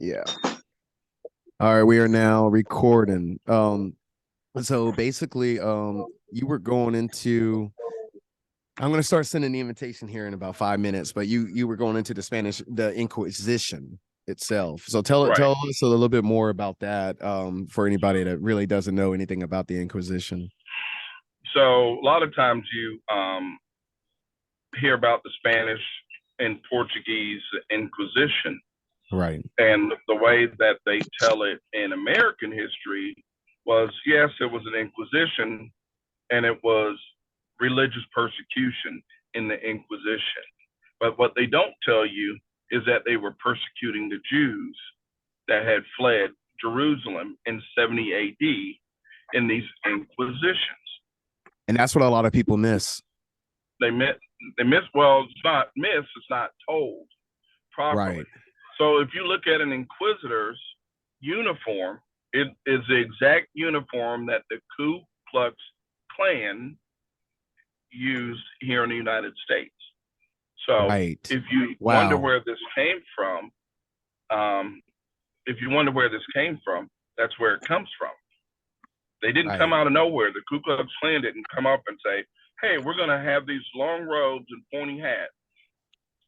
Yeah. All right, we are now recording. So basically, you were going into. I'm going to start sending the invitation here in about 5 minutes, but you were going into the Inquisition itself. So Right. tell us a little bit more about that, for anybody that really doesn't know anything about the Inquisition. So a lot of times you hear about the Spanish and Portuguese Inquisition, Right. and the way that they tell it in American history was yes, it was an Inquisition, and it was religious persecution in the Inquisition. But what they don't tell you is that they were persecuting the Jews that had fled Jerusalem in 70 AD in these Inquisitions. And that's what a lot of people miss. They miss, they miss, well, it's not miss, it's not told properly. Right. So if you look at an inquisitor's uniform, it is the exact uniform that the Ku Klux Klan used here in the United States. So Right. if you wonder Wow. where this came from, um, if you wonder where this came from, that's where it comes from. They didn't come Right. out of nowhere. The Ku Klux Klan didn't come up and say, "Hey, we're going to have these long robes and pointy hats."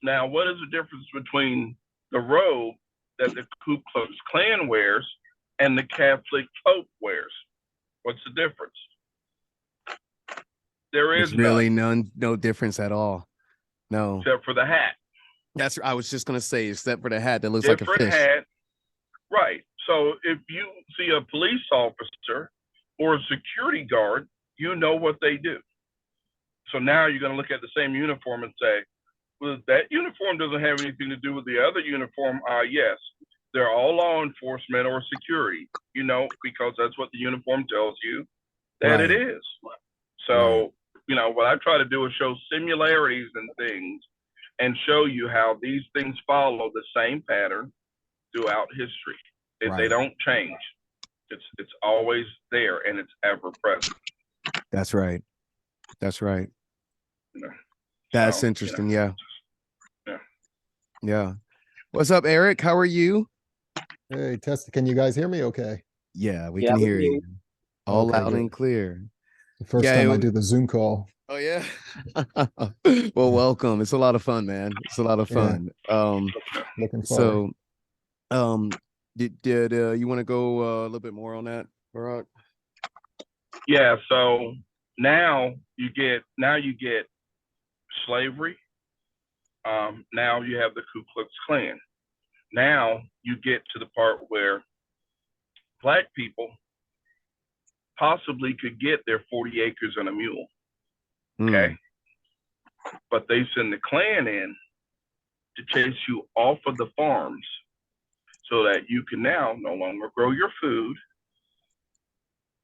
Now, what is the difference between the robe that the Ku Klux Klan wears and the Catholic Pope wears? What's the difference? There is There's really none, no difference at all. No. except for the hat. I was just gonna say, except for the hat that looks like a Different fish. hat, right? So if you see a police officer or a security guard, you know what they do. So now you're going to look at the same uniform and say, well, that uniform doesn't have anything to do with the other uniform. Yes, they're all law enforcement or security, because that's what the uniform tells you that it Right. is. Right. So, what I try to do is show similarities and things and show you how these things follow the same pattern throughout history. They Right. don't change. It's always there and it's ever present. That's right. That's right. You know? That's So, interesting. Yeah. yeah. Yeah. What's up, Eric? How are you? Hey, Tessa, can you guys hear me okay? Yeah, we Yeah, can we hear hear you you. all Okay, loud good. and clear. The first Yeah. time I do the Zoom call. Oh yeah. Well, welcome. It's a lot of fun, man. It's a lot of Yeah, fun. looking forward. So um did you want to go a little bit more on that, Barack? Yeah. So now you get slavery. Now you have the Ku Klux Klan. Now you get to the part where black people possibly could get their 40 acres and a mule. Okay. Mm, But they send the Klan in to chase you off of the farms so that you can now no longer grow your food,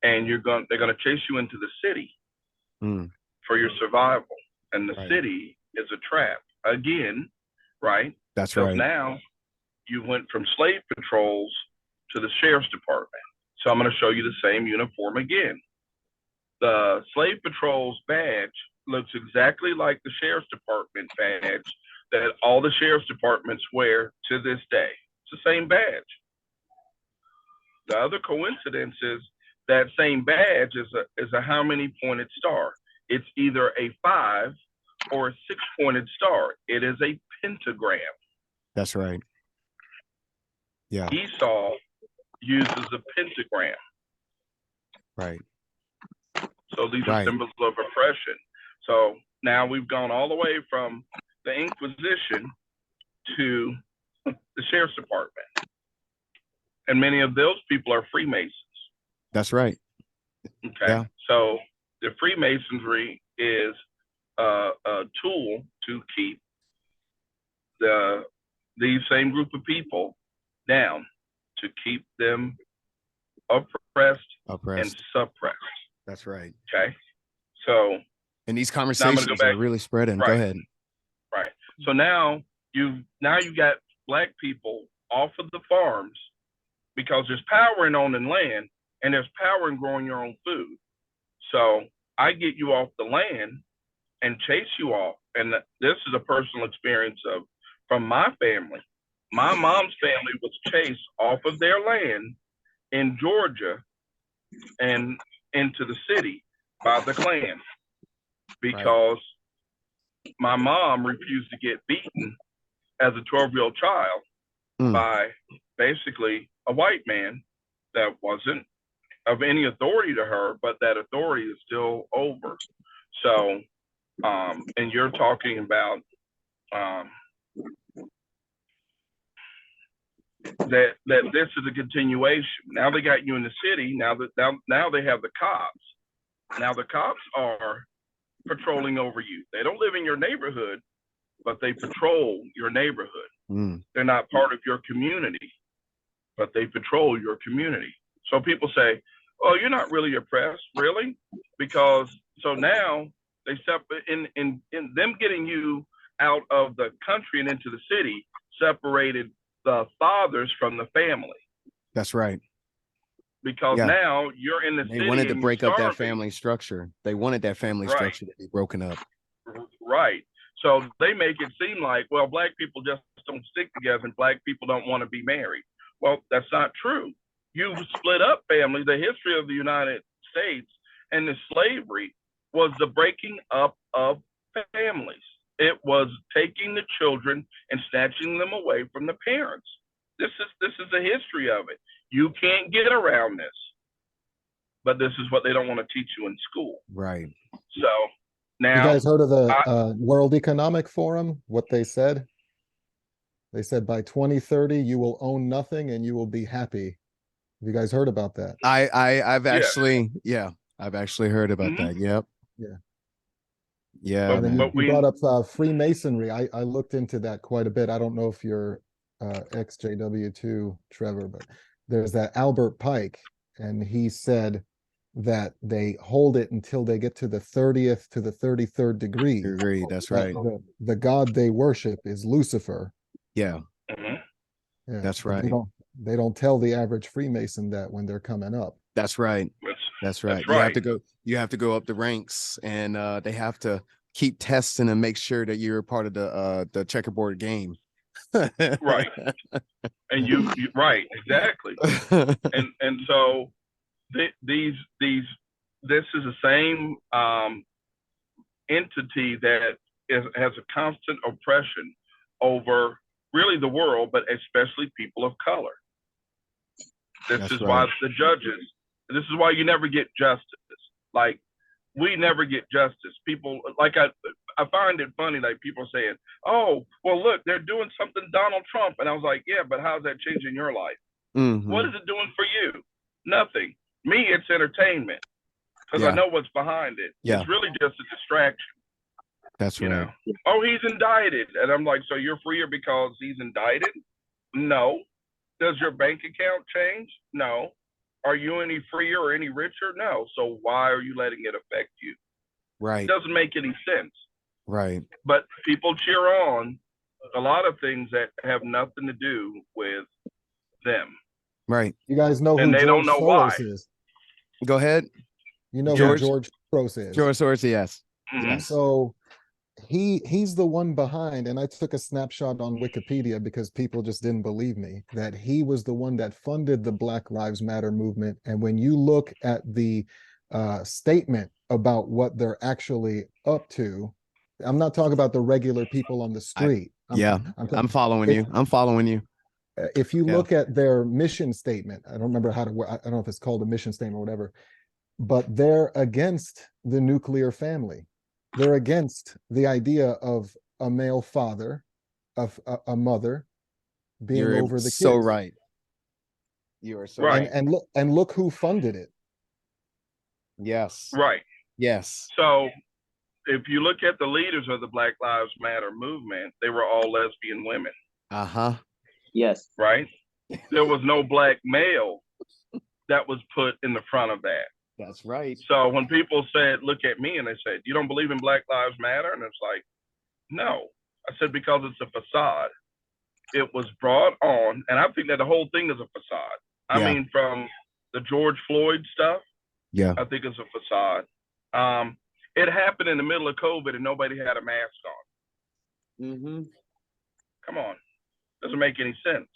and they're gonna chase you into the city mm, for your survival. And the right. city is a trap again, right? That's Because right. now you went from slave patrols to the sheriff's department. So I'm going to show you the same uniform again. The slave patrol's badge looks exactly like the sheriff's department badge that all the sheriff's departments wear to this day. It's the same badge. The other coincidence is that same badge is a how many pointed star. It's either a 5 or a 6 pointed star. It is a pentagram. That's right. Yeah. Esau uses a pentagram. Right. So these are Right. symbols of oppression. So now we've gone all the way from the Inquisition to the Sheriff's Department. And many of those people are Freemasons. That's right. Okay. Yeah. So the Freemasonry is a tool to keep these same group of people down, to keep them oppressed and Oppressed. suppressed. That's right. Okay. So And these now I'm going to go conversations back. are really spreading. Go Right. ahead. Right. So now you got black people off of the farms because there's power in owning land and there's power in growing your own food. So I get you off the land and chase you off. And this is a personal experience from my family. My mom's family was chased off of their land in Georgia and into the city by the Klan because my mom refused to get beaten as a 12-year-old child by basically a white man that wasn't of any authority to her, but that authority is still over. So, and you're talking about that this is a continuation. Now they got you in the city. Now they have the cops. Now the cops are patrolling over you. They don't live in your neighborhood, but they patrol your neighborhood. They're not part of your community, but they patrol your community. So people say, "Oh, you're not really oppressed, really?" Because so now they in them getting you out of the country and into the city separated the fathers from the family. That's right. Because now you're in the city. They wanted to break up that starving. family structure. They wanted that family structure to be broken up. Right. So they make it seem like, well, black people just don't stick together and black people don't want to be married. Well, that's not true. You split up families. The history of the United States and the slavery was the breaking up of families. It was taking the children and snatching them away from the parents. This is the history of it. You can't get around this. But this is what they don't want to teach you in school. Right. So now, you guys heard of the World Economic Forum? What they said? They said by 2030 you will own nothing and you will be happy. Have you guys heard about that? I've actually I've actually heard about that. Yep. Yeah. And then you brought up Freemasonry. I looked into that quite a bit. I don't know if you're XJW2, Trevor, but there's that Albert Pike, and he said that they hold it until they get to the 30th to the 33rd degree. That's right. The god they worship is Lucifer. Yeah. Mm-hmm. Yeah, that's right. They don't tell the average Freemason that when they're coming up. That's right. That's right. You have to go up the ranks, and they have to keep testing and make sure that you're part of the checkerboard game. Right. And you right, exactly. and so this is the same entity that has a constant oppression over really the world, but especially people of color. This is why the judges, this is why you never get justice. Like, we never get justice. People, like, I find it funny, like, people saying, oh, well, look, they're doing something Donald Trump. And I was like, yeah, but how's that changing your life? What is it doing for you? Nothing. Me, it's entertainment, because I know what's behind it. It's really just a distraction. That's right. Know? Oh, he's indicted. And I'm like, so you're freer because he's indicted? No. Does your bank account change? No. Are you any freer or any richer? No. So why are you letting it affect you? Right. It doesn't make any sense. Right. But people cheer on a lot of things that have nothing to do with them. Right. You guys know who George Soros is? Go ahead. You know who George Soros is? George Soros, yes. Mm-hmm. So he's the one behind, and I took a snapshot on Wikipedia because people just didn't believe me, that he was the one that funded the Black Lives Matter movement. And when you look at the statement about what they're actually up to, I'm not talking about the regular people on the street. I'm following you. I'm following you. If you look at their mission statement, I don't remember I don't know if it's called a mission statement or whatever, but they're against the nuclear family. They're against the idea of a male father, of a mother being over the kids. So right. You are so right. And look who funded it. Yes. Right. Yes. So if you look at the leaders of the Black Lives Matter movement, they were all lesbian women. Uh-huh. Yes. Right? There was no black male that was put in the front of that. That's right. So when people said, look at me, and they said, you don't believe in Black Lives Matter? And it's like, no. I said, because it's a facade. It was brought on, and I think that the whole thing is a facade. I mean, from the George Floyd stuff, I think it's a facade. It happened in the middle of COVID and nobody had a mask on. Mm-hmm. Come on. Doesn't make any sense.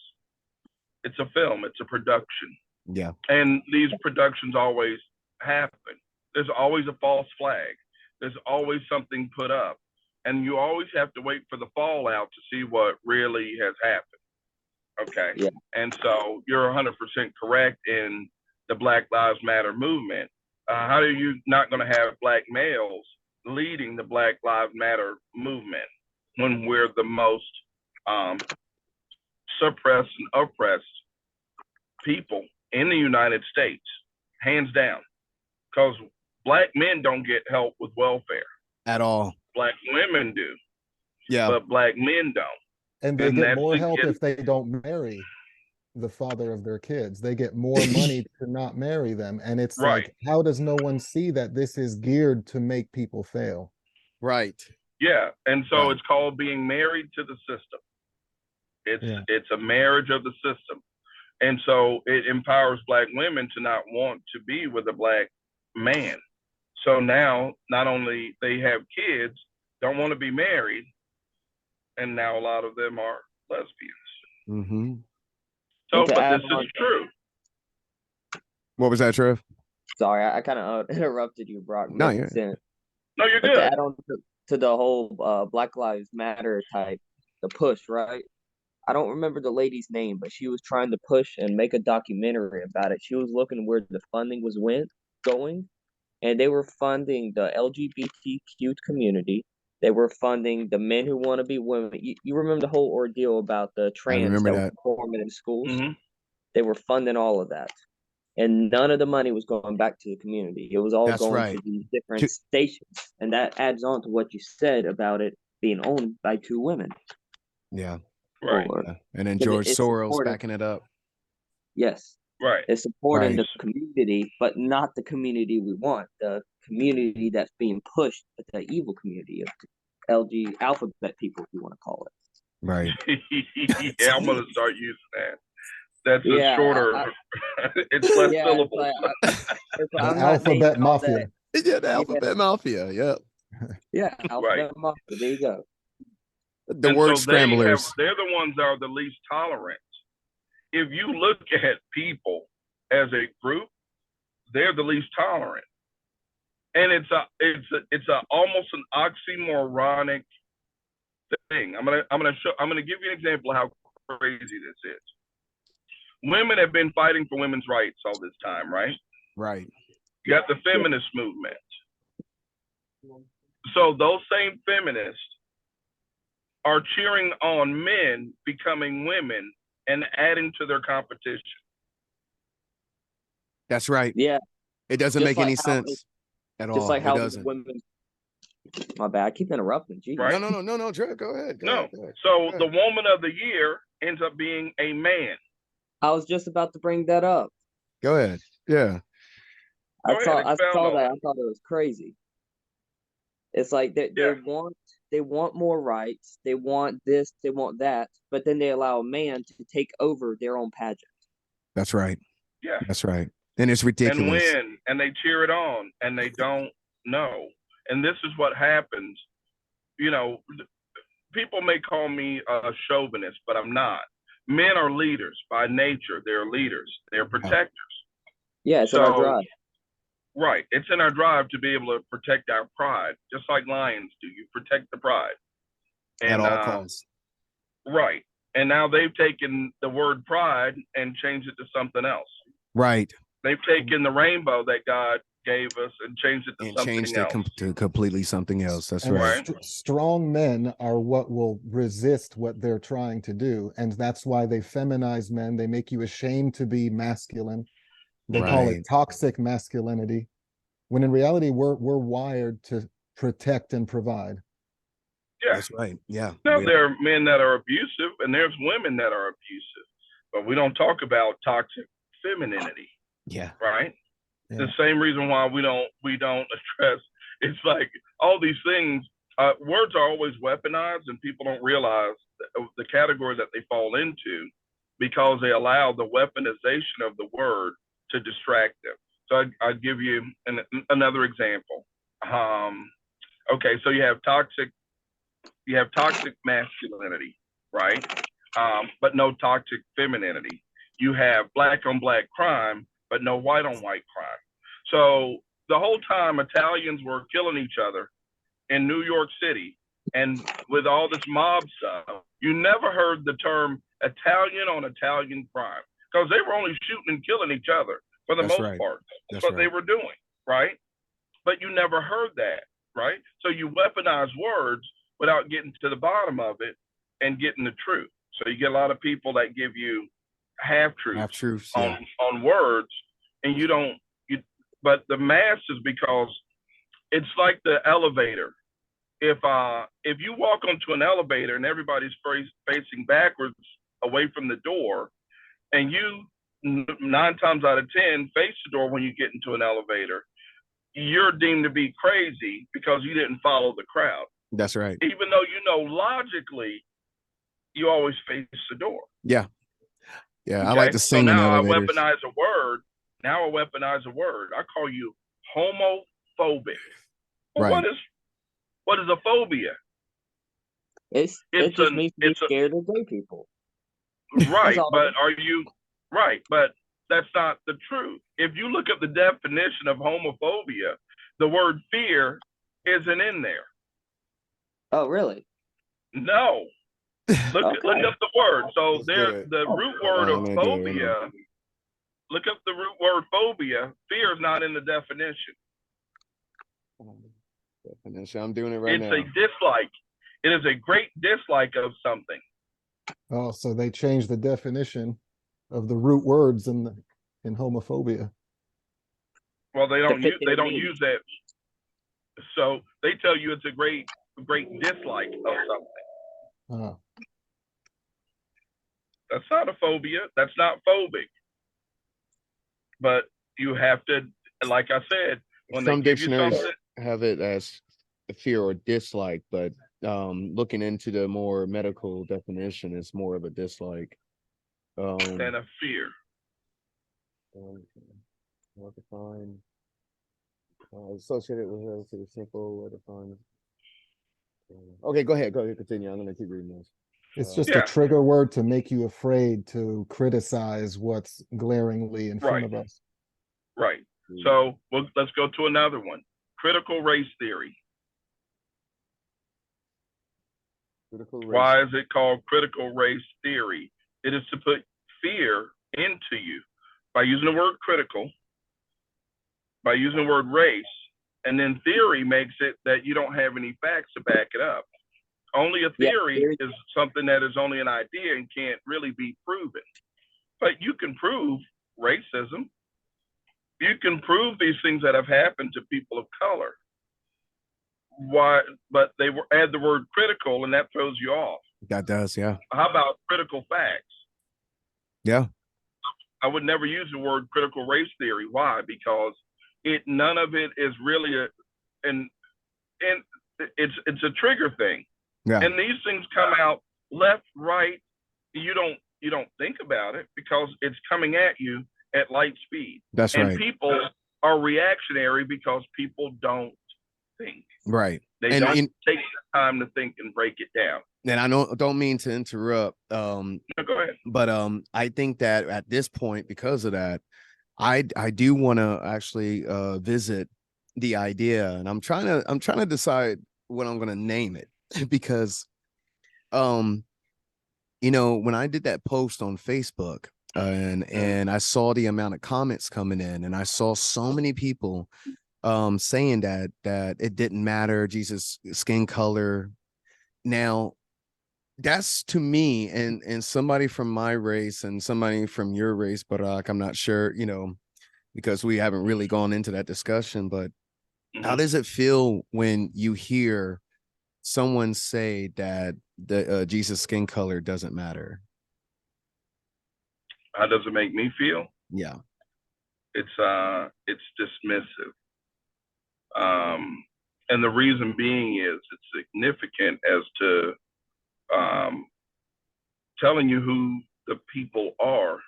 It's a film. It's a production. Yeah. And these productions always happen. There's always a false flag. There's always something put up. And you always have to wait for the fallout to see what really has happened. Okay. Yeah. And so you're 100% correct in the Black Lives Matter movement. How are you not going to have black males leading the Black Lives Matter movement when we're the most suppressed and oppressed people in the United States, hands down? Because black men don't get help with welfare At all. Black women do, Yeah. but black men don't. And they And get that's more help again- if they don't marry the father of their kids. They get more money to not marry them. And it's Right. like, how does no one see that this is geared to make people fail? Right. Yeah, and so Right. it's called being married to the system. Yeah. It's a marriage of the system, and so it empowers black women to not want to be with a black man. So now, not only they have kids, don't want to be married, and now a lot of them are lesbians. Mm-hmm. So, And to but add this on- is true. What was that, Trev? Sorry, I kind of interrupted you, Brock. No, you're- mid-sentence. No, you're But to good. add on to the whole Black Lives Matter type, the push, right? I don't remember the lady's name, but she was trying to push and make a documentary about it. She was looking where the funding was going, and they were funding the LGBTQ community. They were funding the men who want to be women. You remember the whole ordeal about the trans remember that that. were performing in schools? hmm They were funding all of that. And none of the money was going back to the community. It was all That's going right. to these different To- stations. And that adds on to what you said about it being owned by two women. Yeah. Right, Or- Yeah. And then Because George it's Soros supported. backing it up. Yes, right. it's supporting Right. the community, but not the community we want. The community that's being pushed, the evil community of LG alphabet people, if you want to call it. Right. Yeah, I'm gonna start using that. That's Yeah, a shorter. It's less Yeah, syllables. it's The I'm not naming alphabet all mafia. that. Yeah, the alphabet mafia. Yeah. Yeah, alphabet mafia. There you go. The And word so they have- scramblers. they're the ones that are the least tolerant. If you look at people as a group, they're the least tolerant, and it's a almost an oxymoronic thing. I'm gonna give you an example of how crazy this is. Women have been fighting for women's rights all this time, right? Right. You got the feminist movement. So those same feminists are cheering on men becoming women and adding to their competition. That's right. Yeah, It doesn't Just make any like how sense at all. just like It how the doesn't. women. My bad. I keep interrupting. Geez. Right. No, Drew, go ahead. Go No. ahead, go ahead. So Go the ahead. woman of the year ends up being a man. I was just about to bring that up. Go ahead. Yeah. Go ahead, I expound saw on that. it. I thought it was crazy. It's like they Yeah. want more rights. They want this. They want that. But then they allow a man to take over their own pageant. That's right. Yeah. That's right. And it's And ridiculous. win, and they cheer it on, and they don't know. And this is what happens. You know, people may call me a chauvinist, but I'm not. Men are leaders by nature. They're leaders. They're protectors. Yeah, it's in our So- drive. Right. It's in our drive to be able to protect our pride, just like lions do. You protect the pride. At all costs. Right. And now they've taken the word pride and changed it to something else. Right. They've taken the rainbow that God gave us and changed it to And something changed else. it to completely something else. That's And right. strong men are what will resist what they're trying to do. And that's why they feminize men. They make you ashamed to be masculine. They call Right. it toxic masculinity. When in reality, we're wired to protect and provide. Yeah. That's right. Yeah. Now, We- there are men that are abusive and there's women that are abusive, but we don't talk about toxic femininity, yeah. right? Yeah. The same reason why we don't address. It's like all these things. Words are always weaponized, and people don't realize the category that they fall into because they allow the weaponization of the word to distract them. So I'd give you another example. Okay, so you have toxic masculinity, right? but no toxic femininity. You have black on black crime, but no white on white crime. So the whole time Italians were killing each other in New York City and with all this mob stuff, you never heard the term Italian on Italian crime because they were only shooting and killing each other for the That's most right. part. That's what right. they were doing, right? But you never heard that, right? So you weaponize words without getting to the bottom of it and getting the truth. So you get a lot of people that give you half truths yeah. on words, and you don't. But the masses, because it's like the elevator. If you walk onto an elevator and everybody's facing backwards away from the door, and you 9 times out of 10 face the door when you get into an elevator, you're deemed to be crazy because you didn't follow the crowd. That's right. Even though you know logically you always face the door. Yeah. Yeah. Okay? I like to sing in now elevators. I weaponize a word. Now I weaponize a word. I call you homophobic. Well, right. what is a phobia? It just means to be scared of gay people. Right, but are you right? But that's not the truth. If you look up the definition of homophobia, the word fear isn't in there. Oh, really? No. Look up the word. So there, the root word of phobia. Look up the root word phobia. Fear is not in the definition. I'm doing it right now. It's a dislike. It is a great dislike of something. Oh, so they changed the definition of the root words in homophobia. Well, they don't use that. So they tell you it's a great dislike of something. Oh. That's not a phobia. That's not phobic. But you have to, like I said, when some they give dictionaries you something, have it as a fear or dislike, but looking into the more medical definition, it's more of a dislike than a fear. Associated with relatively simple, defined. Okay, go ahead, continue. I'm gonna keep reading this. It's just a trigger word to make you afraid to criticize what's glaringly in front of us. Right. So let's go to another one. Critical race theory. Why is it called critical race theory? It is to put fear into you by using the word critical, by using the word race, and then theory makes it that you don't have any facts to back it up. Only a theory is something that is only an idea and can't really be proven. But you can prove racism. You can prove these things that have happened to people of color. Why? But they add the word critical, and that throws you off. That does, yeah. How about critical facts? Yeah. I would never use the word critical race theory. Why? Because none of it is really and it's a trigger thing. Yeah. And these things come out left, right. You don't think about it because it's coming at you at light speed. That's right. And people are reactionary because people don't think. Right. They don't take the time to think and break it down. And I don't mean to interrupt. No, go ahead. But I think that at this point, because of that, I do want to actually visit the idea, and I'm trying to decide what I'm going to name it because when I did that post on Facebook and I saw the amount of comments coming in, and I saw so many people saying that it didn't matter Jesus' skin color. Now that's, to me, and somebody from my race and somebody from your race, Barack, I'm not sure, because we haven't really gone into that discussion, but how does it feel when you hear someone say that the Jesus skin color doesn't matter? How does it make me feel? Yeah. It's dismissive. And the reason being is it's significant as to telling you who the people are,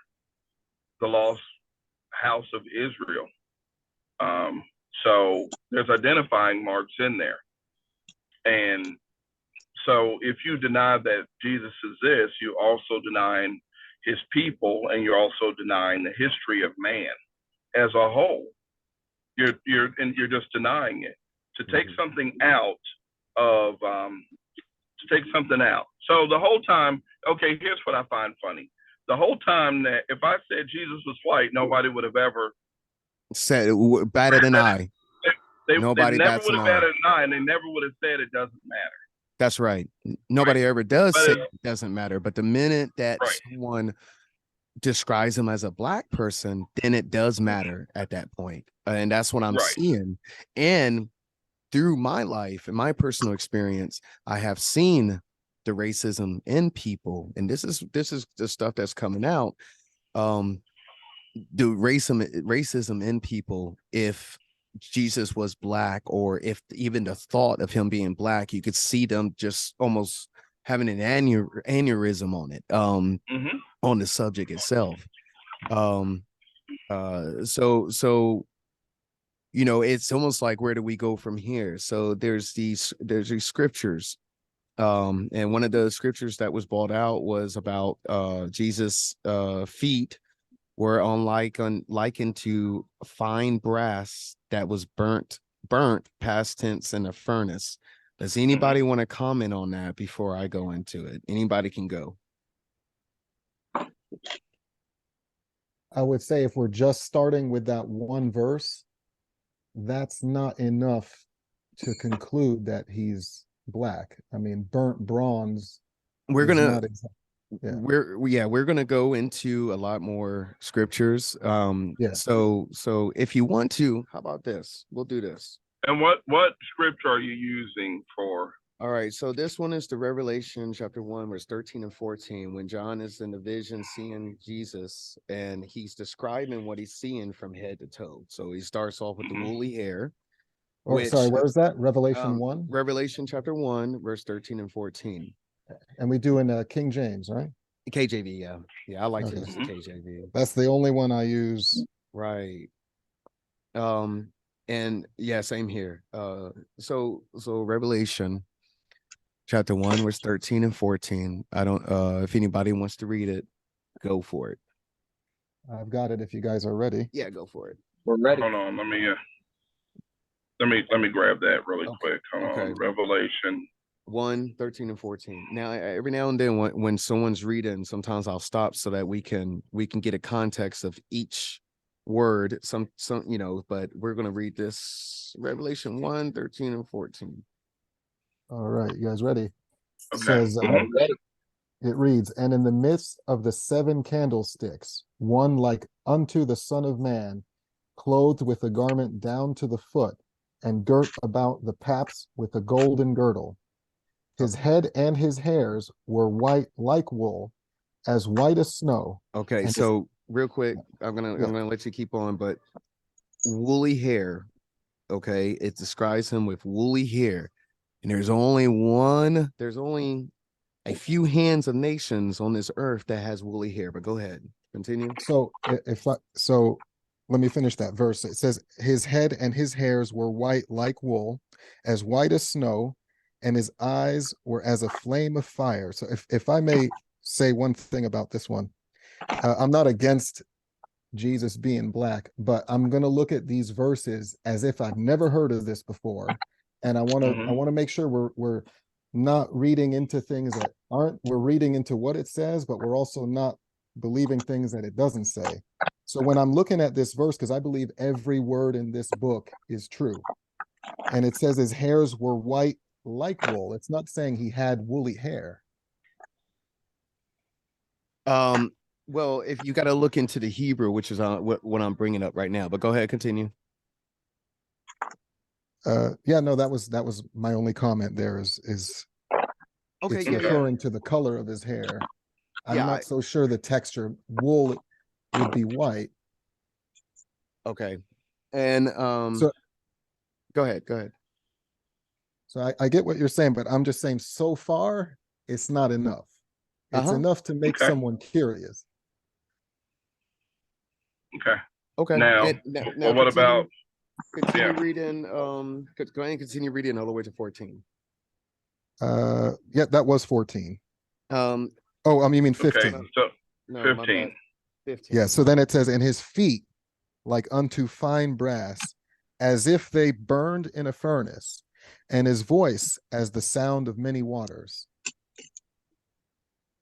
the lost house of Israel. So there's identifying marks in there. And So if you deny that Jesus exists, you also denying his people, and you're also denying the history of man as a whole. You're just denying it. To take something out of to take something out. So the whole time, okay, here's what I find funny. The whole time that if I said Jesus was white, nobody would have ever said batted an eye. They Nobody never bats would an have eye. batted an eye, and they never would have said it doesn't matter. That's right. Nobody ever does But say it doesn't matter. But the minute that Right. someone describes him as a black person, then it does matter at that point. And that's what I'm Right. seeing. And through my life and my personal experience, I have seen the racism in people. And this is the stuff that's coming out. The racism in people, if Jesus was black, or if even the thought of him being black, you could see them just almost having an aneurysm on it, on the subject itself. So you know, it's almost like, where do we go from here? So there's these scriptures, and one of the scriptures that was brought out was about Jesus' feet were likened to fine brass that was burnt past tense in a furnace. Does anybody want to comment on that before I go into it? Anybody can go. I would say if we're just starting with that one verse, that's not enough to conclude that he's black. I mean, burnt bronze. We're gonna yeah. we're gonna go into a lot more scriptures. Yeah. So if you want to, how about this? We'll do this. And what scripture are you using for? All right, so this one is the Revelation chapter 1, verse 13 and 14, when John is in the vision seeing Jesus, and he's describing what he's seeing from head to toe. So he starts off with the woolly hair. Sorry, where is that? Revelation 1? Revelation chapter 1, verse 13 and 14. And we do in King James, right? KJV, yeah. Yeah, I like to use the KJV. That's the only one I use. Right. And yeah, same here. So Revelation chapter 1, verse 13 and 14. I don't if anybody wants to read it, go for it. I've got it if you guys are ready. Yeah, go for it. We're ready. Hold on, let me grab that really quick. Hold on. Revelation 1, 13 and 14. Now, every now and then when someone's reading, sometimes I'll stop so that we can get a context of each word. Some you know, but we're gonna read this Revelation 1, 13 and 14. All right, you guys ready? It Okay. says, it reads, and in the midst of the 7 candlesticks, one like unto the Son of Man, clothed with a garment down to the foot, and girt about the paps with a golden girdle. His head and his hairs were white like wool, as white as snow. Okay, and so real quick, I'm gonna let you keep on, but woolly hair, okay, it describes him with woolly hair. And there's only a few hands of nations on this earth that has woolly hair. But go ahead, continue. So let me finish that verse. It says, his head and his hairs were white like wool, as white as snow, and his eyes were as a flame of fire. So if I may say one thing about this one, I'm not against Jesus being black, but I'm going to look at these verses as if I've never heard of this before. And I want to make sure we're not reading into things that aren't, we're reading into what it says, but we're also not believing things that it doesn't say. So when I'm looking at this verse, because I believe every word in this book is true, and it says his hairs were white like wool, it's not saying he had woolly hair. Well, if you got to look into the Hebrew, which is what I'm bringing up right now, but go ahead, continue. Yeah, no, that was my only comment there is okay, it's referring to the color of his hair. I'm not so sure the texture. Wool would be white. Okay. And so go ahead. So I get what you're saying, but I'm just saying so far it's not enough. It's enough to make someone curious. Okay. Now well, what about continue reading? Go ahead and continue reading all the way to 14. Yeah, that was 14. Um, Oh, you mean Okay, 15. so no, my 15. bad. 15. Yeah, so then it says, and his feet like unto fine brass, as if they burned in a furnace, and his voice as the sound of many waters.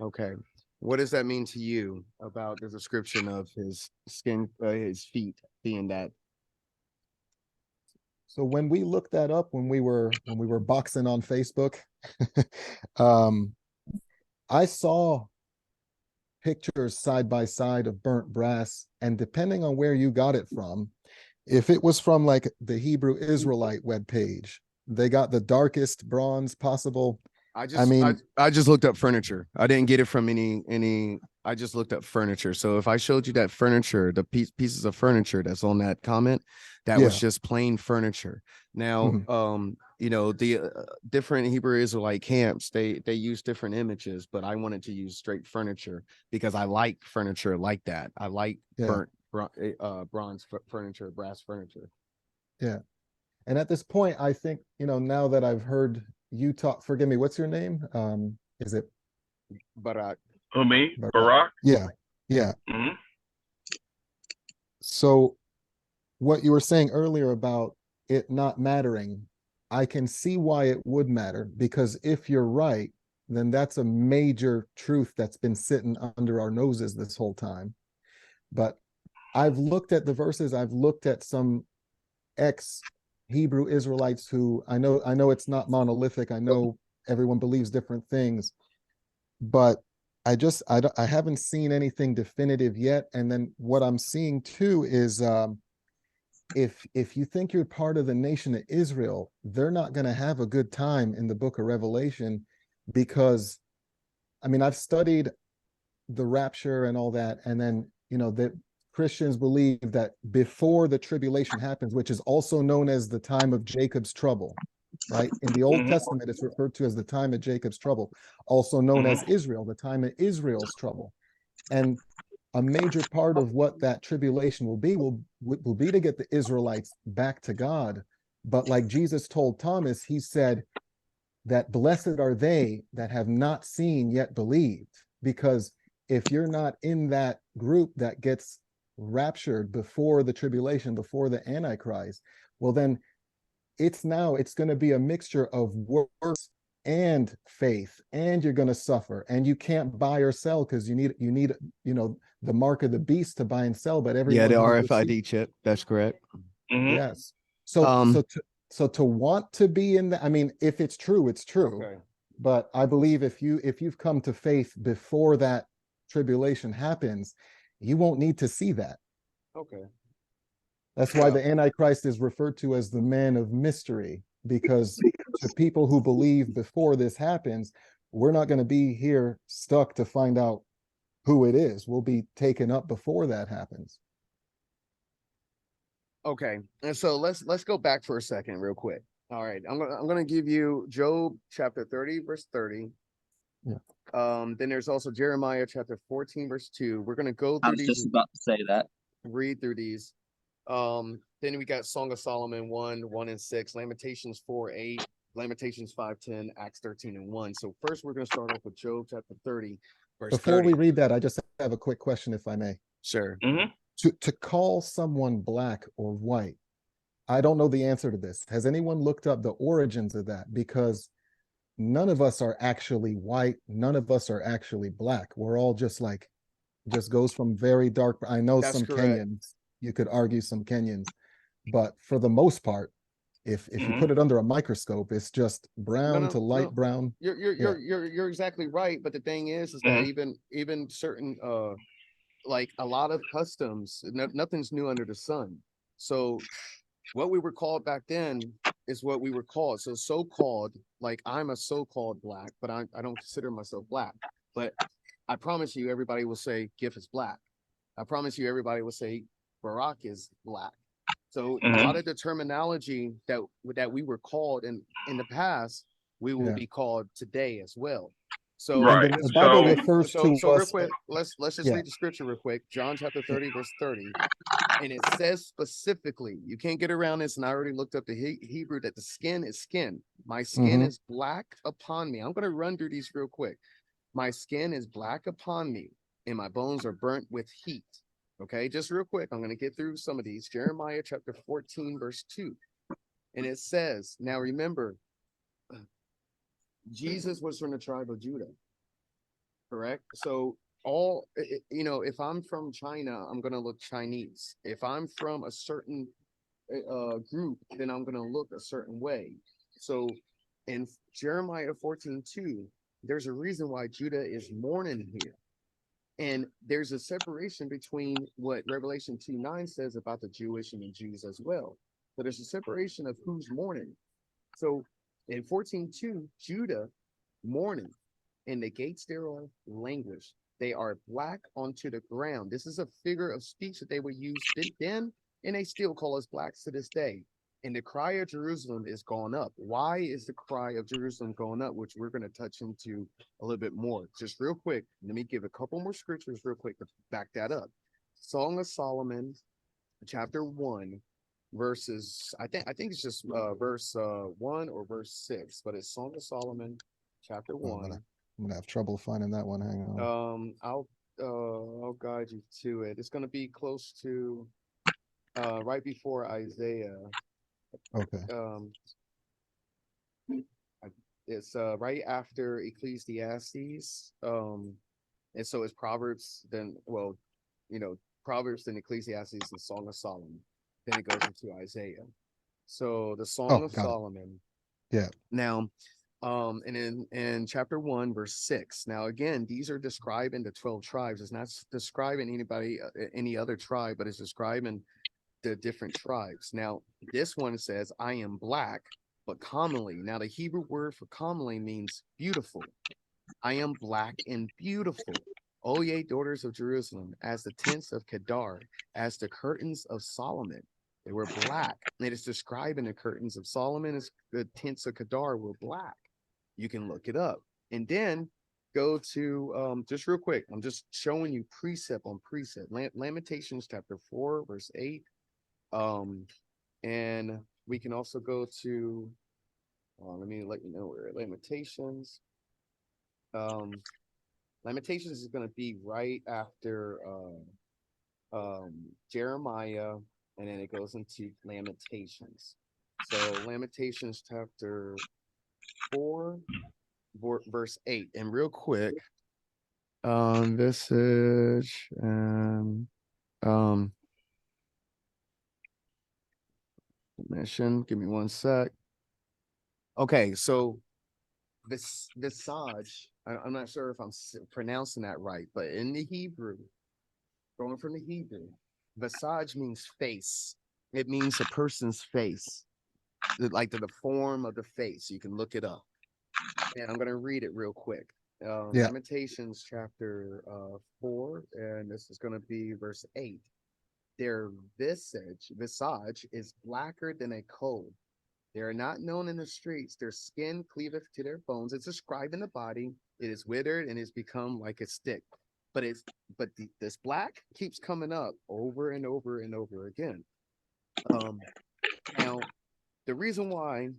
Okay. What does that mean to you about the description of his skin, his feet being that? So when we looked that up, when we were boxing on Facebook, um, I saw pictures side by side of burnt brass, and depending on where you got it from, if it was from like the Hebrew Israelite webpage, they got the darkest bronze possible. I just looked up furniture. I didn't get it from any. I just looked up furniture. So if I showed you that furniture, the pieces of furniture that's on that comment, that was just plain furniture. Now, you know, the different Hebrew Israelite camps, they use different images, but I wanted to use straight furniture because I like furniture like that. I like burnt bronze furniture, brass furniture. Yeah. And at this point, I think, you know, now that I've heard you talk, forgive me, what's your name? Is it Barak? Who, me? Barak? Barack? Yeah. Yeah. Mm-hmm. So what you were saying earlier about it not mattering, I can see why it would matter, because if you're right, then that's a major truth that's been sitting under our noses this whole time. But I've looked at the verses, I've looked at some ex Hebrew Israelites who I know it's not monolithic. I know everyone believes different things, but I haven't seen anything definitive yet. And then what I'm seeing too is if you think you're part of the nation of Israel, they're not going to have a good time in the book of Revelation, because I mean, I've studied the rapture and all that, and then, you know, that Christians believe that before the tribulation happens, which is also known as the time of Jacob's trouble, right? In the Old Testament, it's referred to as the time of Jacob's trouble, also known as Israel, the time of Israel's trouble. And a major part of what that tribulation will be to get the Israelites back to God. But like Jesus told Thomas, he said that blessed are they that have not seen yet believed, because if you're not in that group that gets raptured before the tribulation, before the Antichrist, well, then it's going to be a mixture of works and faith, and you're going to suffer, and you can't buy or sell because you need, you know, the mark of the beast to buy and sell. But everyone, the RFID chip. That's correct. Yes. So to want to be in that, I mean, if it's true, it's true. Okay. But I believe if you've come to faith before that tribulation happens, you won't need to see that. Okay. That's why the Antichrist is referred to as the man of mystery, because to people who believe before this happens, we're not going to be here stuck to find out who it is. We'll be taken up before that happens. Okay, and so let's go back for a second, real quick. All right, I'm gonna give you Job chapter 30, verse 30. Yeah. Then there's also Jeremiah chapter 14, verse 2. We're gonna go through these. I was just about to say that. Read through these. Then we got Song of Solomon 1 and 6, Lamentations 4:8, Lamentations 5:10, Acts 13 and 1. So first we're gonna start off with Job chapter 30, verse Before 30. we read that, I just have a quick question, if I may. Sure. To call someone black or white, I don't know the answer to this. Has anyone looked up the origins of that? Because none of us are actually white. None of us are actually black. We're all just goes from very dark. I know That's some correct. Kenyans, you could argue some Kenyans, but for the most part, if you put it under a microscope, it's just brown to light brown. You're exactly right. But the thing is that even certain like a lot of customs, nothing's new under the sun. So what we were called back then is what we were called. So so-called, like I'm a so-called black, but I don't consider myself black. But I promise you, everybody will say Giff is black. I promise you, everybody will say Barack is black. So a lot of the terminology that we were called in the past, we will be called today as well. So the Bible refers to so real us. quick, let's just read the scripture real quick. John chapter 30, verse 30. And it says specifically, you can't get around this. And I already looked up the Hebrew that the skin is skin. My skin is black upon me. I'm going to run through these real quick. My skin is black upon me, and my bones are burnt with heat. Okay, just real quick, I'm going to get through some of these. Jeremiah chapter 14, verse 2. And it says, now remember, Jesus was from the tribe of Judah, correct? So if I'm from China, I'm going to look Chinese. If I'm from a certain group, then I'm going to look a certain way. So in Jeremiah 14:2, there's a reason why Judah is mourning here. And there's a separation between what Revelation 2:9 says about the Jewish and the Jews as well. So there's a separation of who's mourning. So in 14:2, Judah mourning, and the gates thereof languish. They are black onto the ground. This is a figure of speech that they would use then, and they still call us blacks to this day. And the cry of Jerusalem is gone up. Why is the cry of Jerusalem going up? Which we're going to touch into a little bit more. Just real quick, let me give a couple more scriptures real quick to back that up. Song of Solomon, chapter 1, verses, I think it's just verse 1 or verse 6, but it's Song of Solomon, chapter 1. I'm gonna have trouble finding that one. Hang on. I'll guide you to it. It's gonna be close to right before Isaiah. Okay. It's right after Ecclesiastes. And so it's Proverbs, then Proverbs, then Ecclesiastes, and Song of Solomon. Then it goes into Isaiah. So the Song of Solomon. Yeah. Now, and in chapter 1, verse 6. Now, again, these are describing the 12 tribes. It's not describing any other tribe, but it's describing the different tribes. Now, this one says, I am black, but commonly. Now, the Hebrew word for commonly means beautiful. I am black and beautiful. O ye daughters of Jerusalem, as the tents of Kedar, as the curtains of Solomon. They were black. It is describing the curtains of Solomon as the tents of Kedar were black. You can look it up. And then go to, just real quick, I'm just showing you precept on precept. Lamentations chapter 4, verse 8. And we can also go to, let me let you know where Lamentations. Lamentations is going to be right after Jeremiah, and then it goes into Lamentations. So Lamentations chapter 4, verse 8. And real quick, visage and mission. Give me one sec. Okay, so this visage, I'm not sure if I'm pronouncing that right, but in the Hebrew, going from the Hebrew, visage means face. It means a person's face, like the form of the face. You can look it up. And I'm going to read it real quick. Lamentations chapter 4, and this is going to be verse 8. Their visage is blacker than a coal. They are not known in the streets. Their skin cleaveth to their bones. It's described in the body. It is withered and has become like a stick. But this black keeps coming up over and over and over again. Now, the reason why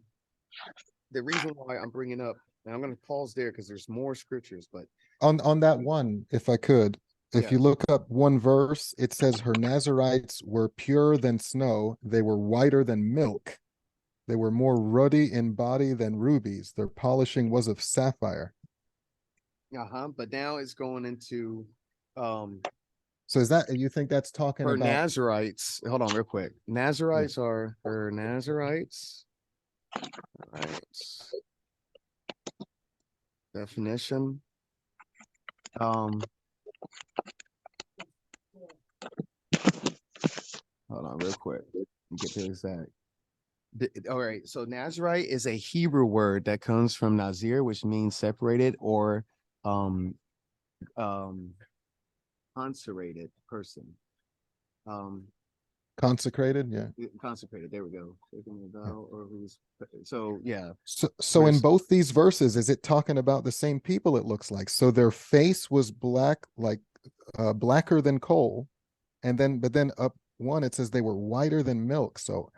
I'm bringing up, and I'm going to pause there because there's more scriptures, but on that one, if I could, if you look up one verse, it says her Nazarites were purer than snow. They were whiter than milk. They were more ruddy in body than rubies. Their polishing was of sapphire. But now it's going into so is that, you think that's talking for about Nazarites? Hold on real quick. Nazarites are for Nazarites. All right. Definition. Hold on real quick. Get to exact. All right, so Nazarite is a Hebrew word that comes from Nazir, which means separated or consecrated person. consecrated? Yeah. Consecrated. There we go. So yeah. So in both these verses, is it talking about the same people? It looks like. So their face was black, like blacker than coal, and then 1, it says they were whiter than milk. So,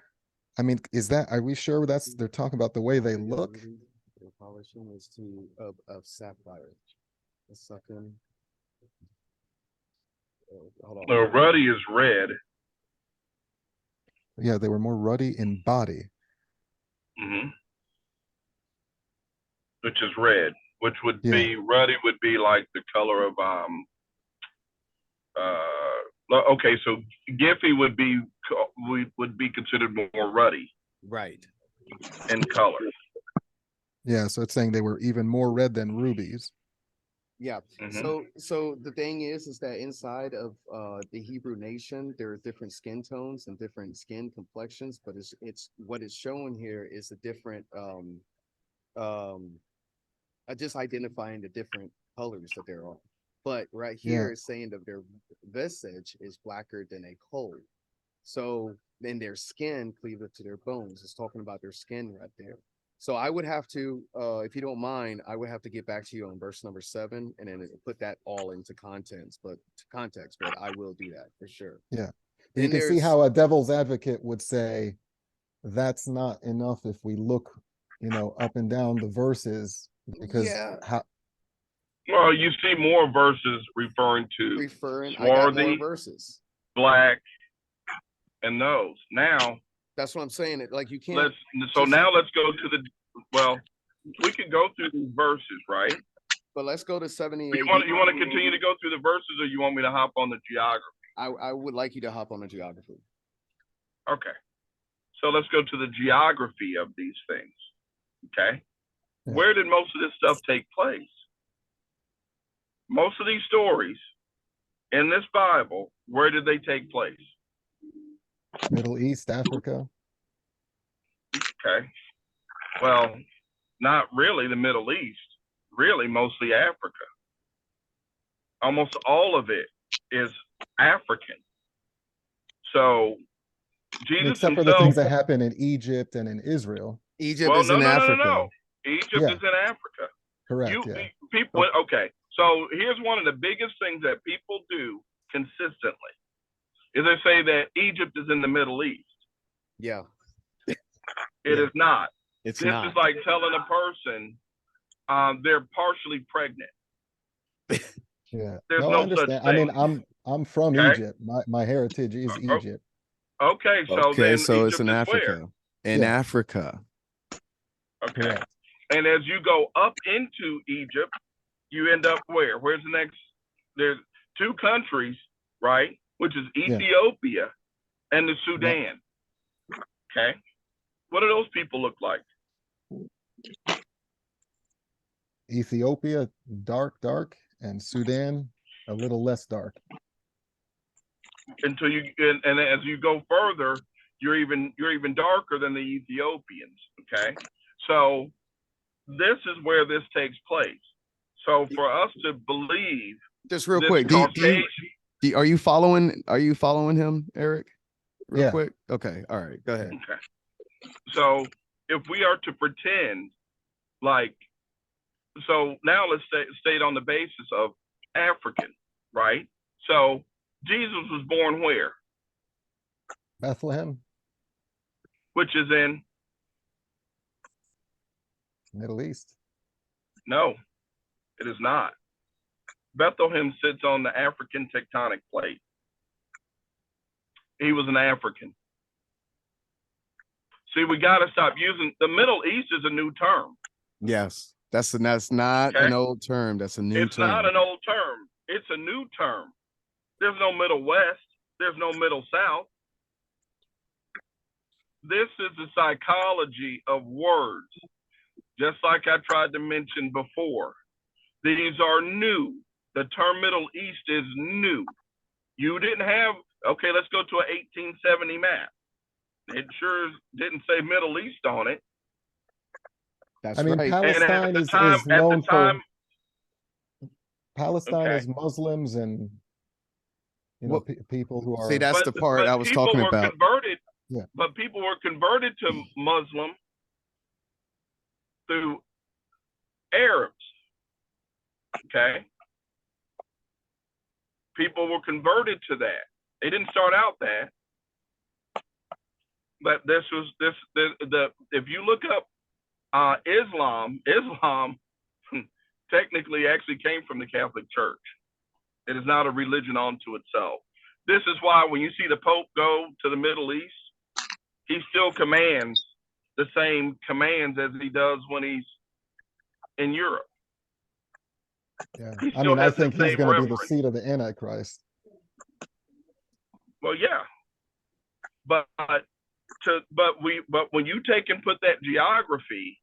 I mean, are we sure they're talking about the way they look? The polishing was of sapphire. A second. Hold on. Ruddy is red. Yeah, they were more ruddy in body. Mm-hmm. Which is red, which would Yeah. be ruddy would be like the color of okay, so Giphy would be considered more ruddy Right. in color. Yeah, so it's saying they were even more red than rubies. Yeah. So the thing is that inside of the Hebrew nation, there are different skin tones and different skin complexions, but it's what it's showing here is a different just identifying the different colors that there are. But right here is saying that their visage is blacker than a coal. So then their skin cleaveth to their bones. It's talking about their skin right there. So I would have to, if you don't mind, I would have to get back to you on verse number 7 and then put that all into context. But I will do that for sure. Yeah, Then you can see how a devil's advocate would say that's not enough if we look, up and down the verses, because well, you see more verses referring to swarthy, I got more verses, black, and those. Now that's what I'm saying. Like you can't. Now let's go to we could go through these verses, right? But let's go to 78. You want to continue to go through the verses, or you want me to hop on the geography? I would like you to hop on the geography. Okay. So let's go to the geography of these things. Okay. Yeah. Where did most of this stuff take place? Most of these stories in this Bible, where did they take place? Middle East, Africa. Okay. Well, not really the Middle East, really mostly Africa. Almost all of it is African. So Jesus except for the things that happen in Egypt and in Israel. Egypt is in Africa. No. Egypt is in Africa. Correct. People. Okay. So here's one of the biggest things that people do consistently is they say that Egypt is in the Middle East. Yeah. It is not. This is like telling a person they're partially pregnant. Yeah. There's no I understand. Such thing. I mean, I'm from Egypt. My heritage is Egypt. Okay, so then so Egypt it's in Africa. Where? Africa. Okay. Correct. And as you go up into Egypt, you end up where? Where's the next? There's 2 countries, right? Which is Ethiopia and the Sudan. Yeah. Okay. What do those people look like? Ethiopia, dark, and Sudan, a little less dark. Until and as you go further, you're even darker than the Ethiopians. Okay. So this is where this takes place. So for us to believe, just real quick, are you following him, Eric? Real quick. Okay. All right. Go ahead. Okay. So if we are to pretend so now let's state on the basis of African, right? So Jesus was born where? Bethlehem. Which is in? Middle East. No, it is not. Bethlehem sits on the African tectonic plate. He was an African. See, we got to stop using the Middle East is a new term. Yes, that's not an old term. That's a new term. It's not an old term. It's a new term. There's no Middle West. There's no Middle South. This is the psychology of words. Just like I tried to mention before, these are new. The term Middle East is new. You didn't have, okay, let's go to an 1870 map. It sure didn't say Middle East on it. That's right. Palestine is known for Palestine is Muslims and people who are. See, that's the part I was talking about. But people were converted to Muslim through Arabs. Okay. People were converted to that. They didn't start out that. but this was the if you look up Islam technically actually came from the Catholic Church. It is not a religion unto itself. This is why when you see the Pope go to the Middle East, he still commands the same commands as he does when he's in Europe. Yeah. He I still mean, I has the think he's same going to be the reverence. seat of the Antichrist. Well, yeah, but when you take and put that geography